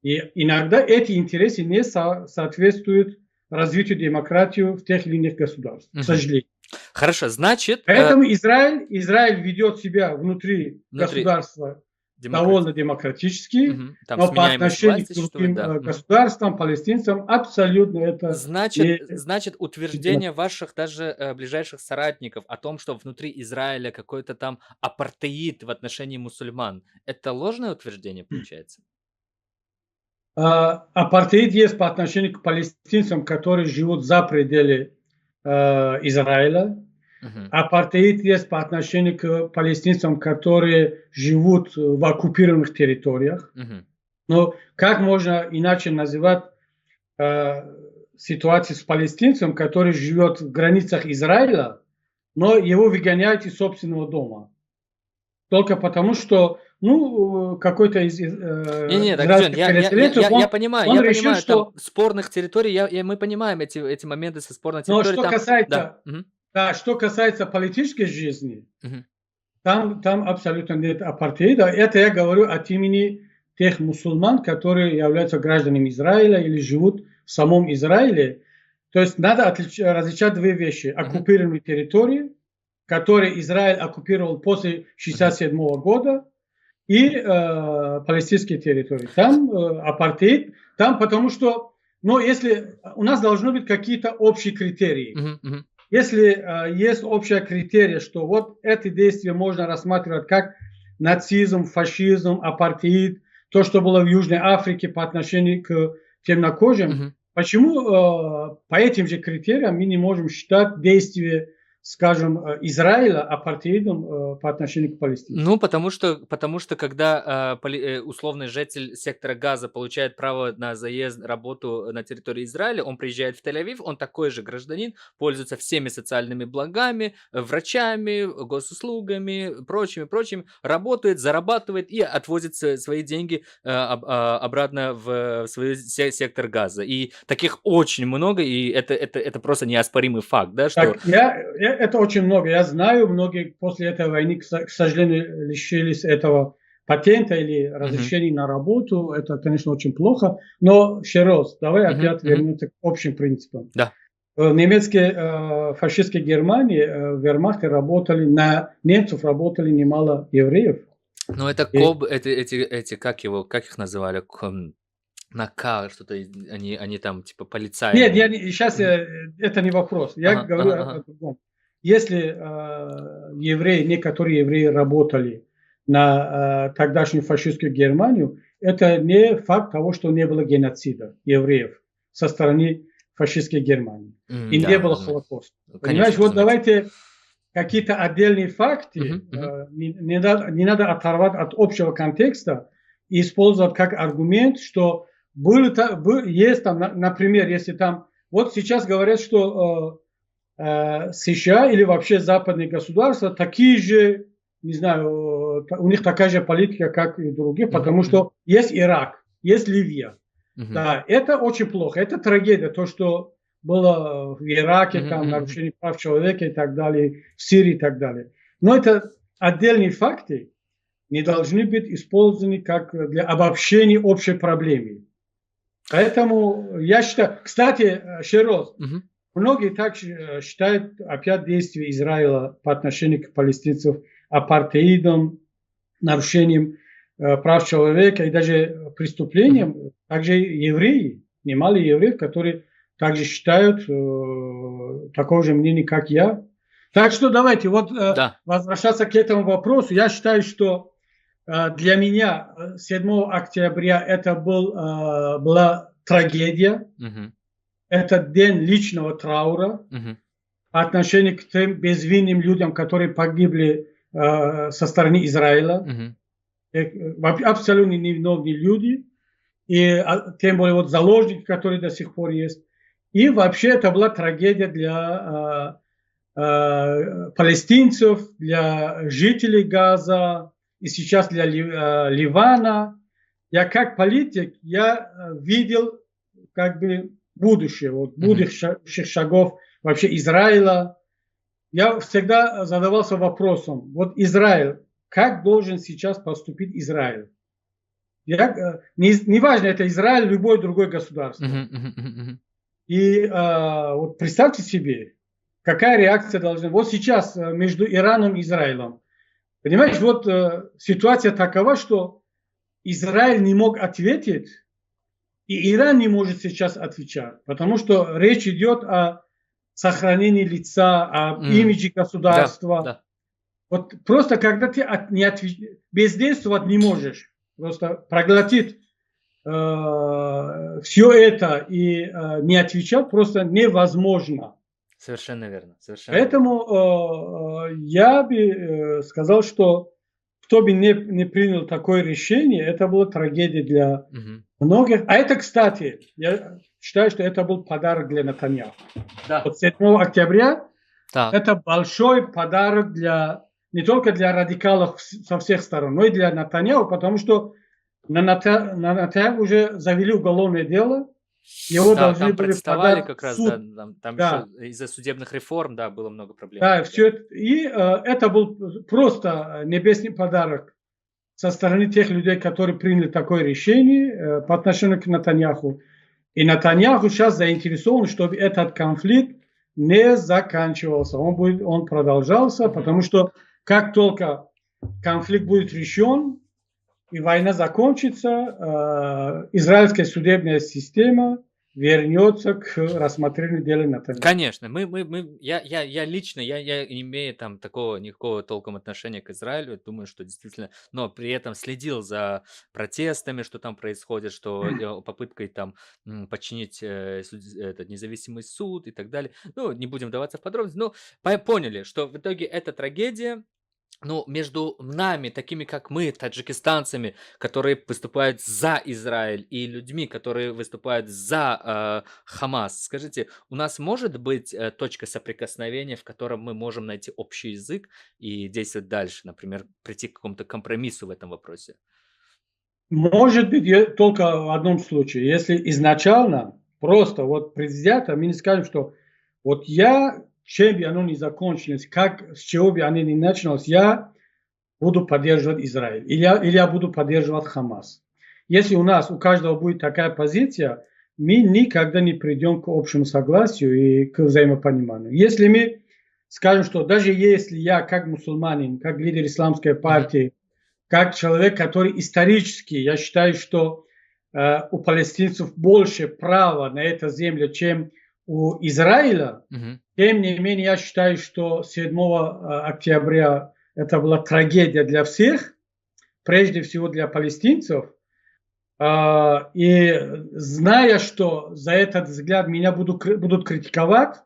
И иногда эти интересы не соответствуют развитию демократии в тех или иных государствах, к Мгм. сожалению. Хорошо, значит, Поэтому Израиль ведет себя внутри Внутри государства демократии. довольно демократически, Там но по сменяемость отношению власти к другим существует, да. Мгм. государствам, палестинцам, абсолютно это Значит, не... значит, утверждение ваших даже ближайших соратников о том, что внутри Израиля какой-то там апартеид в отношении мусульман, это ложное утверждение получается? Апартеид есть по отношению к палестинцам, которые живут за пределы Израиля. Мгм. Апартеид есть по отношению к палестинцам, которые живут в оккупированных территориях. Мгм. Но как можно иначе называть ситуацию с палестинцем, который живет в границах Израиля, но его выгоняют из собственного дома? Только потому, что какой-то из Не-не, так, Жень, израильских переселенцев, я он решил, понимаю, там что... спорных территорий, мы понимаем эти моменты со спорной Но территорией, что там, да. касается, Мгм. что касается политической жизни, Мгм. там абсолютно нет апартеида. Это я говорю от имени тех мусульман, которые являются гражданами Израиля или живут в самом Израиле. То есть надо различать две вещи. Оккупированные территории, которые Израиль оккупировал после 1967 года, и палестинские территории. Там апартеид, там потому что, если у нас должны быть какие-то общие критерии. Мгм. Мгм. Если есть общая критерия, что вот это действие можно рассматривать как нацизм, фашизм, апартеид, то, что было в Южной Африке по отношению к темнокожим, Мгм. почему по этим же критериям мы не можем считать действие, скажем, Израиля апартеидом по отношению к палестинцам? Ну, потому что когда условный житель сектора Газа получает право на заезд, работу на территории Израиля, он приезжает в Тель-Авив, он такой же гражданин, пользуется всеми социальными благами, врачами, госуслугами, прочими, работает, зарабатывает и отвозит свои деньги обратно в свой сектор Газа. И таких очень много, и это просто неоспоримый факт, да, что... Так, это очень много. Я знаю, многие после этой войны, к сожалению, лишились этого патента или разрешения на работу. Это, конечно, очень плохо. Но еще раз, давай опять вернемся к общим принципам. Да. В немецкой фашистской Германии в вермахте на немцев работали немало евреев. Ну, это эти, как их называли? На К, что-то, они там, типа, полицаи. Нет, сейчас это не вопрос. Я говорю о другом. Если некоторые евреи работали на тогдашнюю фашистскую Германию, это не факт того, что не было геноцида евреев со стороны фашистской Германии. И не было Холокоста. Понимаешь, вот давайте какие-то отдельные факты не надо оторвать от общего контекста и использовать как аргумент, что есть там, например, если там, вот сейчас говорят, что США или вообще западные государства такие же, не знаю, у них такая же политика, как и других, потому что есть Ирак, есть Ливия. Да, это очень плохо, это трагедия, то, что было в Ираке, там нарушение прав человека и так далее, в Сирии и так далее. Но это отдельные факты, не должны быть использованы как для обобщения общей проблемы. Поэтому я считаю... Кстати, Шерос, Мгм. многие также считают опять действия Израиля по отношению к палестинцам апартеидом, нарушением прав человека и даже Мгм. преступлением. Также евреи, немало евреев, которые также считают такого же мнения, как я. Так что давайте вот Да. возвращаться к этому вопросу. Я считаю, что для меня 7 октября это была трагедия. Мгм. Это день личного траура Мгм. по отношению к тем безвинным людям, которые погибли со стороны Израиля. Мгм. Абсолютно невиновные люди. И тем более вот заложники, которые до сих пор есть. И вообще это была трагедия для палестинцев, для жителей Газа и сейчас для Ливана. Я как политик, я видел как бы будущее, вот, Мгм. будущих шагов вообще Израиля. Я всегда задавался вопросом, вот Израиль, как должен сейчас поступить Израиль? Неважно, это Израиль, любое другое государство. Мгм. Мгм. Мгм. Мгм. И вот представьте себе, какая реакция должна быть. Вот сейчас между Ираном и Израилем. Понимаешь, вот ситуация такова, что Израиль не мог ответить, и Иран не может сейчас отвечать, потому что речь идет о сохранении лица, о имидже Да, государства. да. Вот просто когда ты бездействовать не можешь, просто проглотить все это и не отвечать просто невозможно. Совершенно верно. Совершенно верно. Поэтому я бы сказал, что кто бы не принял такое решение, это была трагедия для Мгм. многих. А это, кстати, я считаю, что это был подарок для Нетаньяху. Да. Вот 7 октября Так. это большой подарок не только для радикалов со всех сторон, но и для Нетаньяху, потому что на Нетаньяху уже завели уголовное дело. Его Да, должны там были протестовали подать как в раз, суд. там Да. еще из-за судебных реформ, да, было много проблем. Да, все это. И это был просто небесный подарок со стороны тех людей, которые приняли такое решение по отношению к Нетаньяху. И Нетаньяху сейчас заинтересован, чтобы этот конфликт не заканчивался. Он продолжался, потому что как только конфликт будет решен и война закончится, израильская судебная система вернется к рассмотрению дела Нетаньяху. Конечно, я лично, я не имею там такого никакого толком отношения к Израилю, думаю, что действительно, но при этом следил за протестами, что там происходит, что попыткой там подчинить этот независимый суд и так далее. Ну, не будем вдаваться в подробности, но поняли, что в итоге это трагедия. Ну, между нами, такими как мы, таджикистанцами, которые выступают за Израиль, и людьми, которые выступают за Хамас, скажите, у нас может быть точка соприкосновения, в котором мы можем найти общий язык и действовать дальше, например, прийти к какому-то компромиссу в этом вопросе? Может быть, только в одном случае. Если изначально просто вот президента мы не скажем, что вот чем бы оно ни закончилось, с чего бы оно ни начиналось, я буду поддерживать Израиль. Или я буду поддерживать Хамас. Если у каждого будет такая позиция, мы никогда не придем к общему согласию и к взаимопониманию. Если мы скажем, что даже если я как мусульманин, как лидер исламской партии, как человек, который исторически, я считаю, что у палестинцев больше права на эту землю, чем у Израиля. Тем не менее, я считаю, что 7 октября это была трагедия для всех, прежде всего для палестинцев. И зная, что за этот взгляд меня будут критиковать,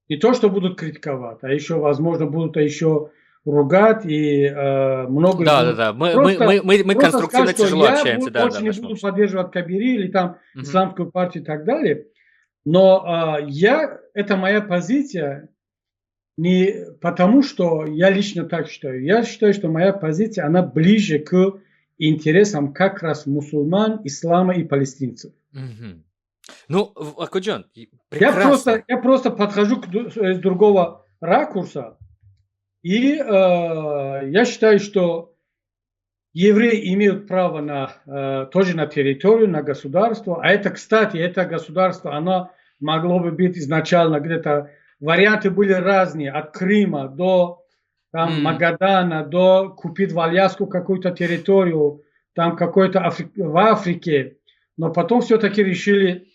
не то, что будут критиковать, а еще, возможно, будут еще ругать и много... Да. Мы Просто конструктивно сказать, что тяжело я общаемся, да, больше в не нашем буду обществе. поддерживать Кабири или там Мгм. исламскую партию и так далее. Но это моя позиция не потому, что я лично так считаю. Я считаю, что моя позиция, она ближе к интересам как раз мусульман, ислама и палестинцев. Мгм. Ну, Акуджон, Я прекрасно. просто подхожу с другого ракурса. И я считаю, что евреи имеют право тоже на территорию, на государство. А это, кстати, это государство, оно могло бы быть изначально где-то, варианты были разные, от Крыма до Магадана, до купить в Аляску какую-то территорию, там какой-то в Африке. Но потом все-таки решили,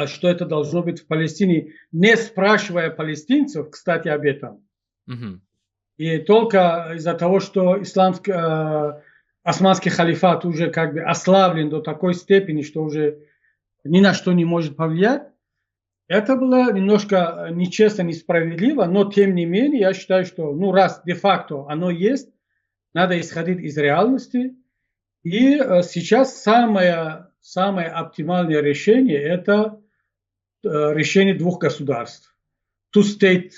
что это должно быть в Палестине, не спрашивая палестинцев, кстати, об этом. И только из-за того, что османский халифат уже как бы ослаблен до такой степени, что уже ни на что не может повлиять, это было немножко нечестно, несправедливо, но тем не менее я считаю, что раз де-факто оно есть, надо исходить из реальности. И сейчас самое оптимальное решение – это решение двух государств. Two-state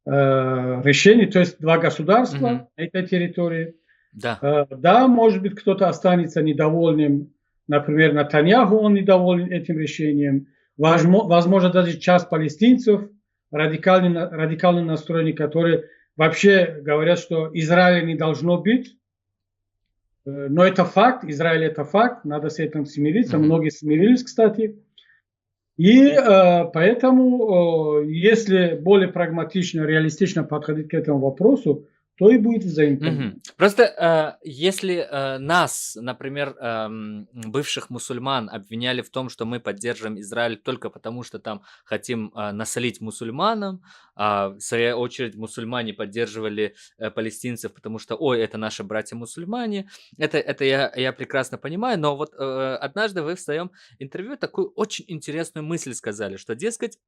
решение, то есть два государства на этой территории. Да, может быть, кто-то останется недовольным, например, Нетаньяху, он недоволен этим решением. Возможно, даже часть палестинцев, радикально настроенные, которые вообще говорят, что Израиля не должно быть. Но это факт, Израиль это факт, надо с этим смириться. Многие смирились, кстати. И поэтому, если более прагматично, реалистично подходить к этому вопросу, то и будет взаимопонимание. Просто если нас, например, бывших мусульман, обвиняли в том, что мы поддерживаем Израиль только потому, что там хотим насолить мусульманам, а в свою очередь мусульмане поддерживали палестинцев, потому что, ой, это наши братья-мусульмане, это я прекрасно понимаю, но вот однажды вы в своем интервью такую очень интересную мысль сказали, что, дескать,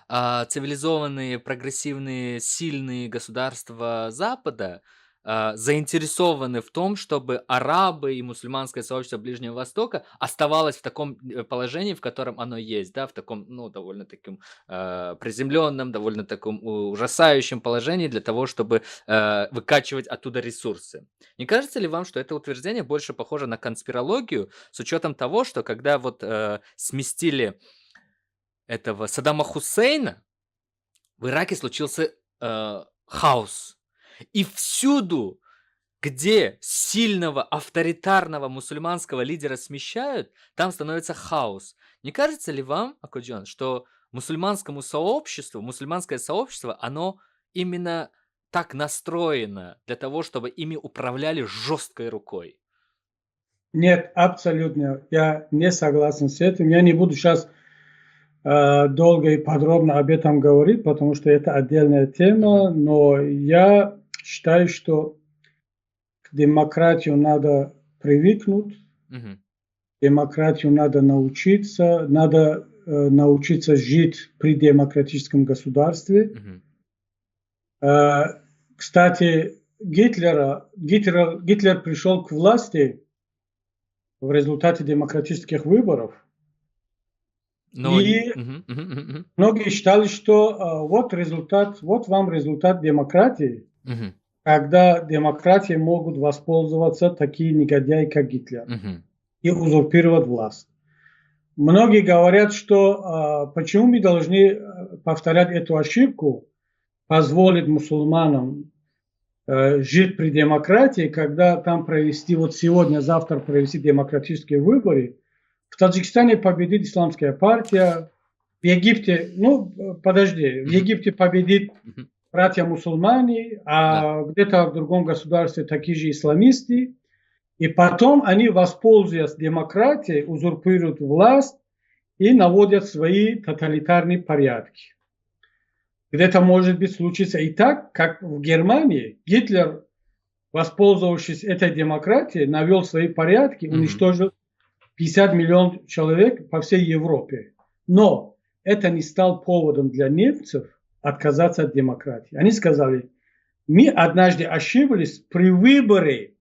цивилизованные, прогрессивные, сильные государства Запада заинтересованы в том, чтобы арабы и мусульманское сообщество Ближнего Востока оставалось в таком положении, в котором оно есть, да, в таком, довольно таким приземленном, довольно таком ужасающем положении для того, чтобы выкачивать оттуда ресурсы. Не кажется ли вам, что это утверждение больше похоже на конспирологию, с учетом того, что когда вот сместили этого Саддама Хусейна, в Ираке случился хаос. И всюду, где сильного авторитарного мусульманского лидера смещают, там становится хаос. Не кажется ли вам, Акоджон, что мусульманское сообщество, оно именно так настроено для того, чтобы ими управляли жесткой рукой? Нет, абсолютно. Я не согласен с этим. Я не буду сейчас долго и подробно об этом говорить, потому что это отдельная тема, но я считаю, что к демократии надо привыкнуть, демократию надо научиться жить при демократическом государстве. Кстати, Гитлер пришел к власти в результате демократических выборов. И многие считали, что вот вам результат демократии, когда демократией могут воспользоваться такие негодяи, как Гитлер, и узурпировать власть. Многие говорят, что почему мы должны повторять эту ошибку, позволить мусульманам жить при демократии, когда там провести, вот сегодня, завтра провести демократические выборы. В Таджикистане победит исламская партия, в Египте, в Египте победит братья-мусульмане, а где-то в другом государстве такие же исламисты. И потом они, воспользуясь демократией, узурпируют власть и наводят свои тоталитарные порядки. Где-то, может быть, случится и так, как в Германии. Гитлер, воспользовавшись этой демократией, навел свои порядки, уничтожил 50 миллионов человек по всей Европе. Но это не стало поводом для немцев отказаться от демократии. Они сказали, мы однажды ошиблись при выборе.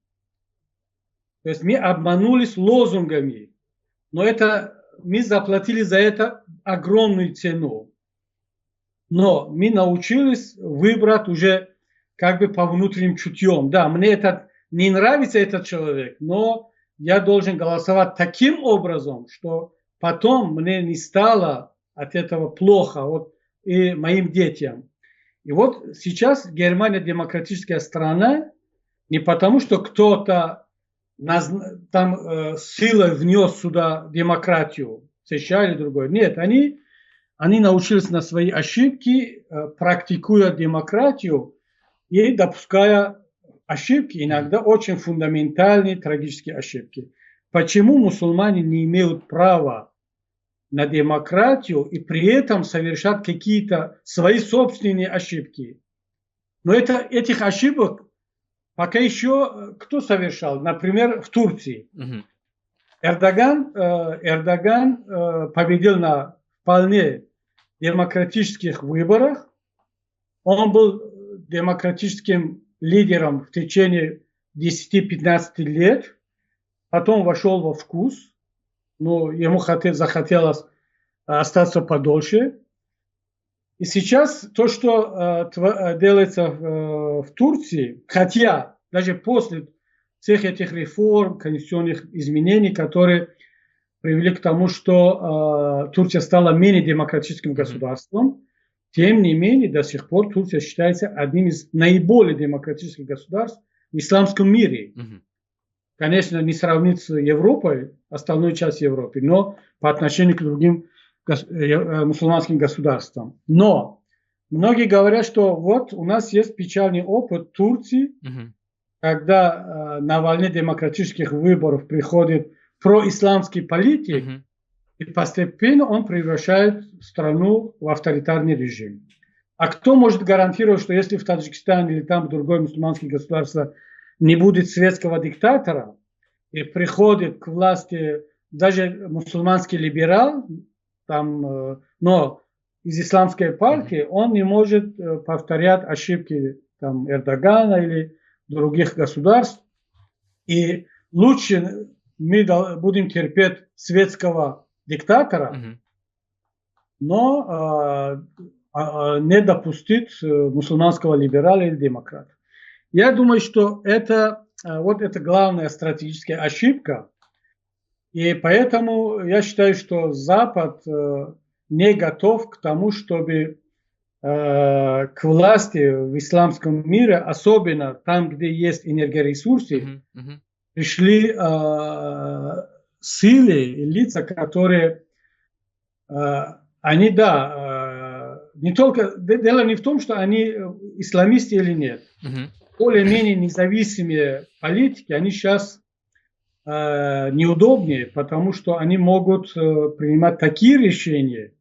То есть мы обманулись лозунгами. Но мы заплатили за это огромную цену. Но мы научились выбрать уже как бы по внутренним чутьям. Да, мне не нравится этот человек, но я должен голосовать таким образом, что потом мне не стало от этого плохо, и моим детям. И вот сейчас Германия демократическая страна, Не потому, что кто-то там силой внес сюда демократию, США или другой. Нет, они научились на свои ошибки, практикуя демократию и допуская ошибки, иногда очень фундаментальные трагические ошибки. Почему мусульмане не имеют права на демократию и при этом совершать какие-то свои собственные ошибки? Но этих ошибок пока еще кто совершал? Например, в Турции. Эрдоган победил на вполне демократических выборах. Он был демократическим лидером в течение 10-15 лет. Потом вошел во вкус. Но ему захотелось остаться подольше. И сейчас то, что делается в Турции, хотя даже после всех этих реформ, конституционных изменений, которые привели к тому, что Турция стала менее демократическим государством, тем не менее до сих пор Турция считается одним из наиболее демократических государств в исламском мире. Конечно, не сравнить с Европой, остальной частью Европы, но по отношению к другим мусульманским государствам. Но многие говорят, что вот у нас есть печальный опыт Турции, когда на волне демократических выборов приходит происламский политик, и постепенно он превращает страну в авторитарный режим. А кто может гарантировать, что если в Таджикистане или там в другое мусульманское государство не будет светского диктатора, и приходит к власти даже мусульманский либерал, там, но из исламской партии, он не может повторять ошибки там, Эрдогана или других государств. И лучше мы будем терпеть светского диктатора, но не допустить мусульманского либерала или демократа. Я думаю, что это главная стратегическая ошибка. И поэтому я считаю, что Запад не готов к тому, чтобы к власти в исламском мире, особенно там, где есть энергоресурсы, пришли силы и лица, которые они, не только... Дело не в том, что они исламисты или нет. Более-менее независимые политики, они сейчас неудобнее, потому что они могут принимать такие решения,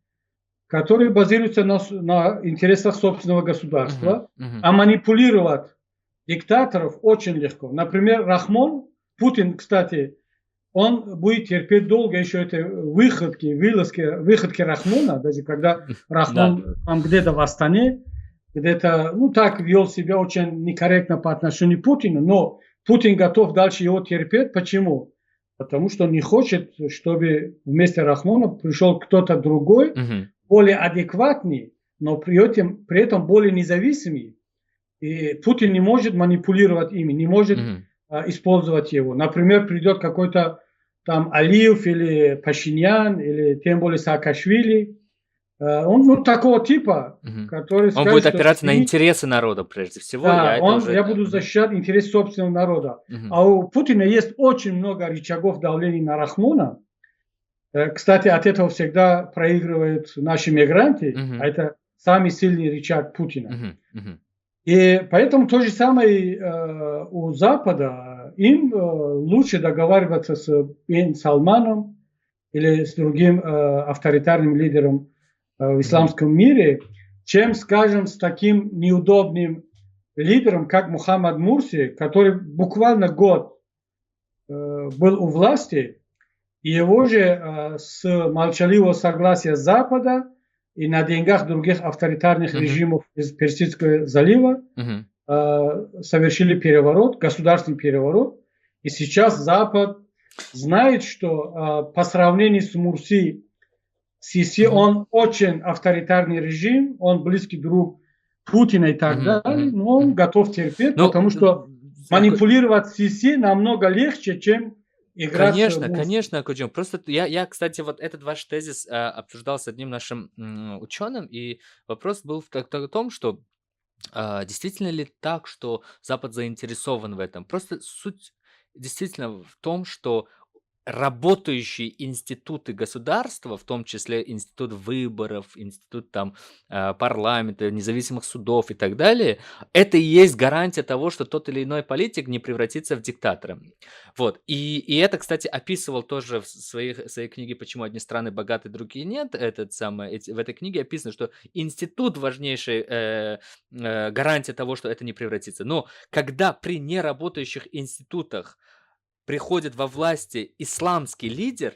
которые базируются на интересах собственного государства, а манипулировать диктаторов очень легко. Например, Путин, кстати, он будет терпеть долго еще эти выходки Рахмона, даже когда Рахмон там где-то в Астане, где-то, так вел себя очень некорректно по отношению к Путину, но Путин готов дальше его терпеть. Почему? Потому что он не хочет, чтобы вместо Рахмона пришел кто-то другой, более адекватный, но при этом более независимый. И Путин не может манипулировать ими, не может использовать его. Например, придет какой-то там Алиев или Пашинян, или тем более Саакашвили. Он такого типа, который скажет, он будет опираться на интересы народа прежде всего. Да, я буду защищать интересы собственного народа. А у Путина есть очень много рычагов давления на Рахмона. Кстати, от этого всегда проигрывают наши мигранты, а это самый сильный рычаг Путина. И поэтому то же самое у Запада. Им лучше договариваться с Бен Салманом или с другим авторитарным лидером в исламском мире, чем, скажем, с таким неудобным лидером, как Мухаммад Мурси, который буквально год был у власти, и его же с молчаливого согласия Запада и на деньгах других авторитарных режимов из Персидского залива совершили переворот, государственный переворот. И сейчас Запад знает, что по сравнению с Мурси, Сиси, он очень авторитарный режим, он близкий друг Путина и так далее, но он готов терпеть, потому что манипулировать Сиси намного легче, чем играть с Мурси. Конечно, Акудзим. Просто я, кстати, вот этот ваш тезис обсуждал с одним нашим ученым, и вопрос был в том, что Действительно ли так, что Запад заинтересован в этом? Просто суть действительно в том, что работающие институты государства, в том числе институт выборов, институт там парламента, независимых судов и так далее, это и есть гарантия того, что тот или иной политик не превратится в диктатора. Вот. И это, кстати, описывал тоже в своей книге «Почему одни страны богаты, другие нет». В этой книге описано, что институт важнейший гарантия того, что это не превратится. Но когда при неработающих институтах приходит во власти исламский лидер,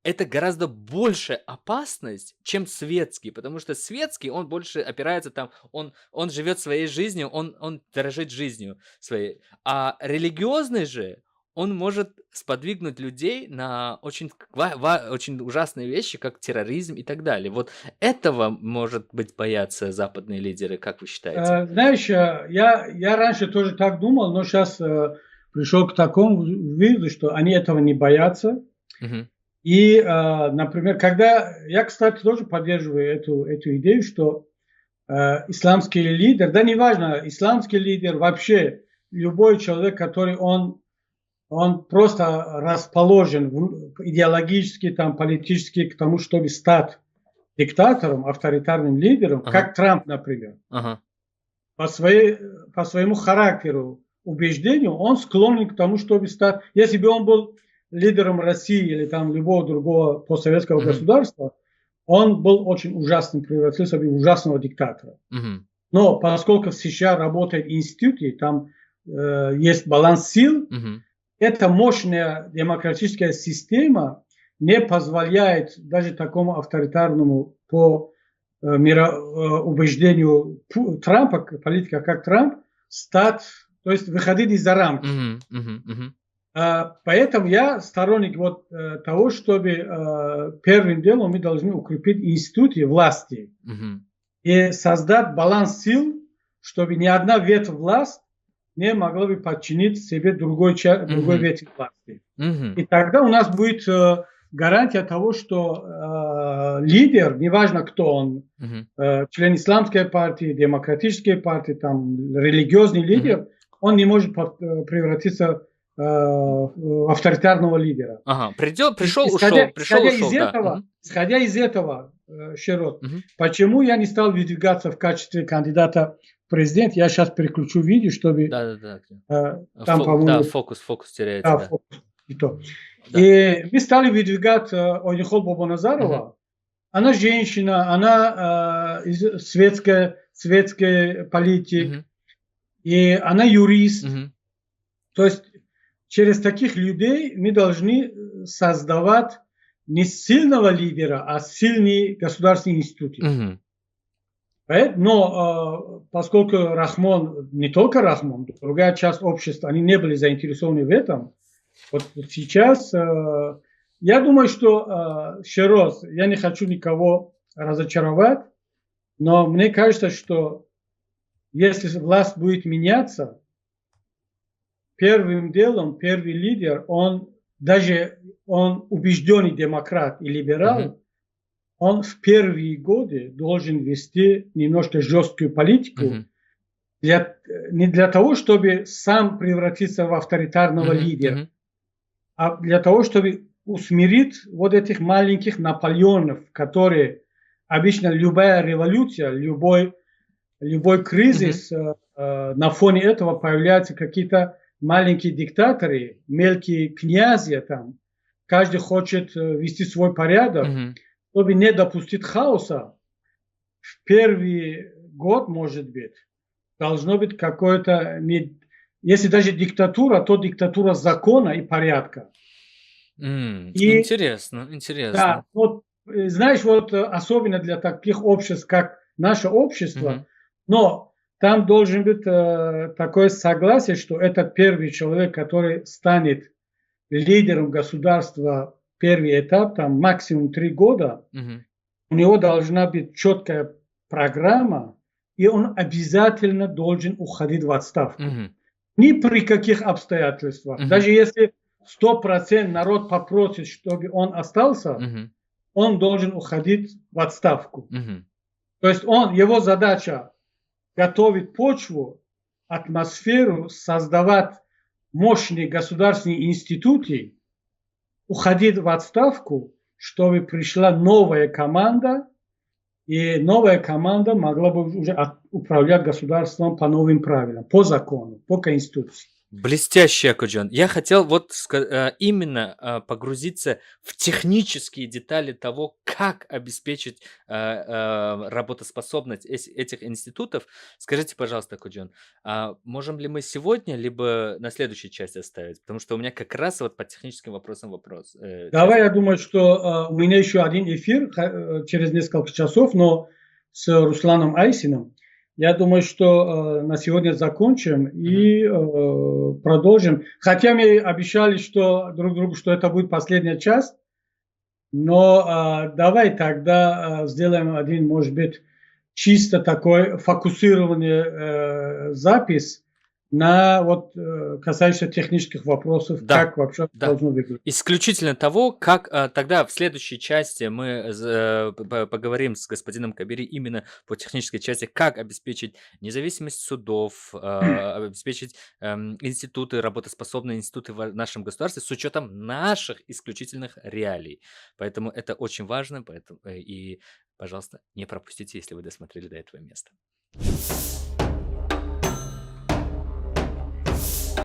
это гораздо большая опасность, чем светский, потому что светский, он больше опирается там, он живет своей жизнью, он дорожит жизнью своей. А религиозный же, он может сподвигнуть людей на очень ужасные вещи, как терроризм и так далее. Вот этого, может быть, боятся западные лидеры, как вы считаете? Знаешь, я раньше тоже так думал, но сейчас пришел к такому выводу, что они этого не боятся. Мгм. И, например, когда я, кстати, тоже поддерживаю эту идею, что исламский лидер, да неважно, исламский лидер, вообще любой человек, который он просто расположен идеологически, там, политически к тому, чтобы стать диктатором, авторитарным лидером, Ага, как Трамп, например, ага. по своему характеру, убеждению, он склонен к тому, чтобы стать, если бы он был лидером России или там любого другого постсоветского Мгм, государства, он был очень ужасным, превратился в ужасного диктатора. мгм, Но поскольку в США работает институт, и там есть баланс сил, мгм, эта мощная демократическая система не позволяет даже такому авторитарному по убеждению Трампа, политика как Трамп, стать, то есть выходить из-за рамки. мгм, мгм, мгм, Поэтому я сторонник того, чтобы первым делом мы должны укрепить институты власти мгм, и создать баланс сил, чтобы ни одна ветвь власти не могла бы подчинить себе другой мгм, ветви власти. мгм, И тогда у нас будет гарантия того, что лидер, неважно кто он, мгм, член исламской партии, демократической партии, там, религиозный мгм. лидер, он не может превратиться в авторитарного лидера. Ага, пришел, ушел, пришел, ушел, да. Мгм, Исходя из этого, Широт, мгм. почему я не стал выдвигаться в качестве кандидата в президент? Я сейчас переключу видео, чтобы Да-да-да. там, Да, по-моему, фокус теряется, да, да. фокус и то. Да. И мы стали выдвигать Ойнихол Мгм, Бабаназарова. Она женщина, она из светской политик, мгм, и она юрист. мгм, То есть через таких людей мы должны создавать не сильного лидера, а сильный государственный институт. мгм, Но поскольку Рахмон, не только Рахмон, другая часть общества, они не были заинтересованы в этом, вот сейчас я думаю, что еще раз, я не хочу никого разочаровать, но мне кажется, что если власть будет меняться, первым делом, первый лидер, он убежденный демократ и мгм, либерал, он в первые годы должен вести немножко жесткую политику, мгм, не для того, чтобы сам превратиться в авторитарного мгм, лидера, мгм, а для того, чтобы усмирить вот этих маленьких Наполеонов, которые обычно любая революция, любой мгм, кризис, на фоне этого появляются какие-то маленькие диктаторы, мелкие князья там. Каждый хочет вести свой порядок, мгм, чтобы не допустить хаоса. В первый год, может быть, должно быть какое-то, если даже диктатура, то диктатура закона и порядка. И Интересно, да, интересно. вот знаешь, вот особенно для таких обществ, как наше общество, Мгм, но там должен быть такое согласие, что этот первый человек, который станет лидером государства, первый этап, там максимум 3 года, мгм, у него должна быть четкая программа, и он обязательно должен уходить в отставку. мгм, Ни при каких обстоятельствах. мгм, Даже если 100% народ попросит, чтобы он остался, мгм, он должен уходить в отставку. мгм, То есть его задача готовить почву, атмосферу, создавать мощные государственные институты, уходить в отставку, чтобы пришла новая команда, и новая команда могла бы уже управлять государством по новым правилам, по закону, по Конституции. Блестящий, Акуджон. Я хотел вот именно погрузиться в технические детали того, как обеспечить работоспособность этих институтов. Скажите, пожалуйста, Акуджон, можем ли мы сегодня, либо на следующей части оставить? Потому что у меня как раз вот по техническим вопросам вопрос. Давай, я думаю, что у меня еще один эфир через несколько часов, но с Русланом Айсиным. Я думаю, что на сегодня закончим и продолжим. Хотя мы обещали друг другу, что это будет последняя часть, но давай тогда сделаем один, может быть, чисто такой фокусированный запись на вот касающийся технических вопросов, Да, как вообще да. должно выглядеть. Исключительно того, как тогда в следующей части мы поговорим с господином Кабири именно по технической части, как обеспечить независимость судов, обеспечить институты, работоспособные институты в нашем государстве с учетом наших исключительных реалий. Поэтому это очень важно, и, пожалуйста, не пропустите, если вы досмотрели до этого места.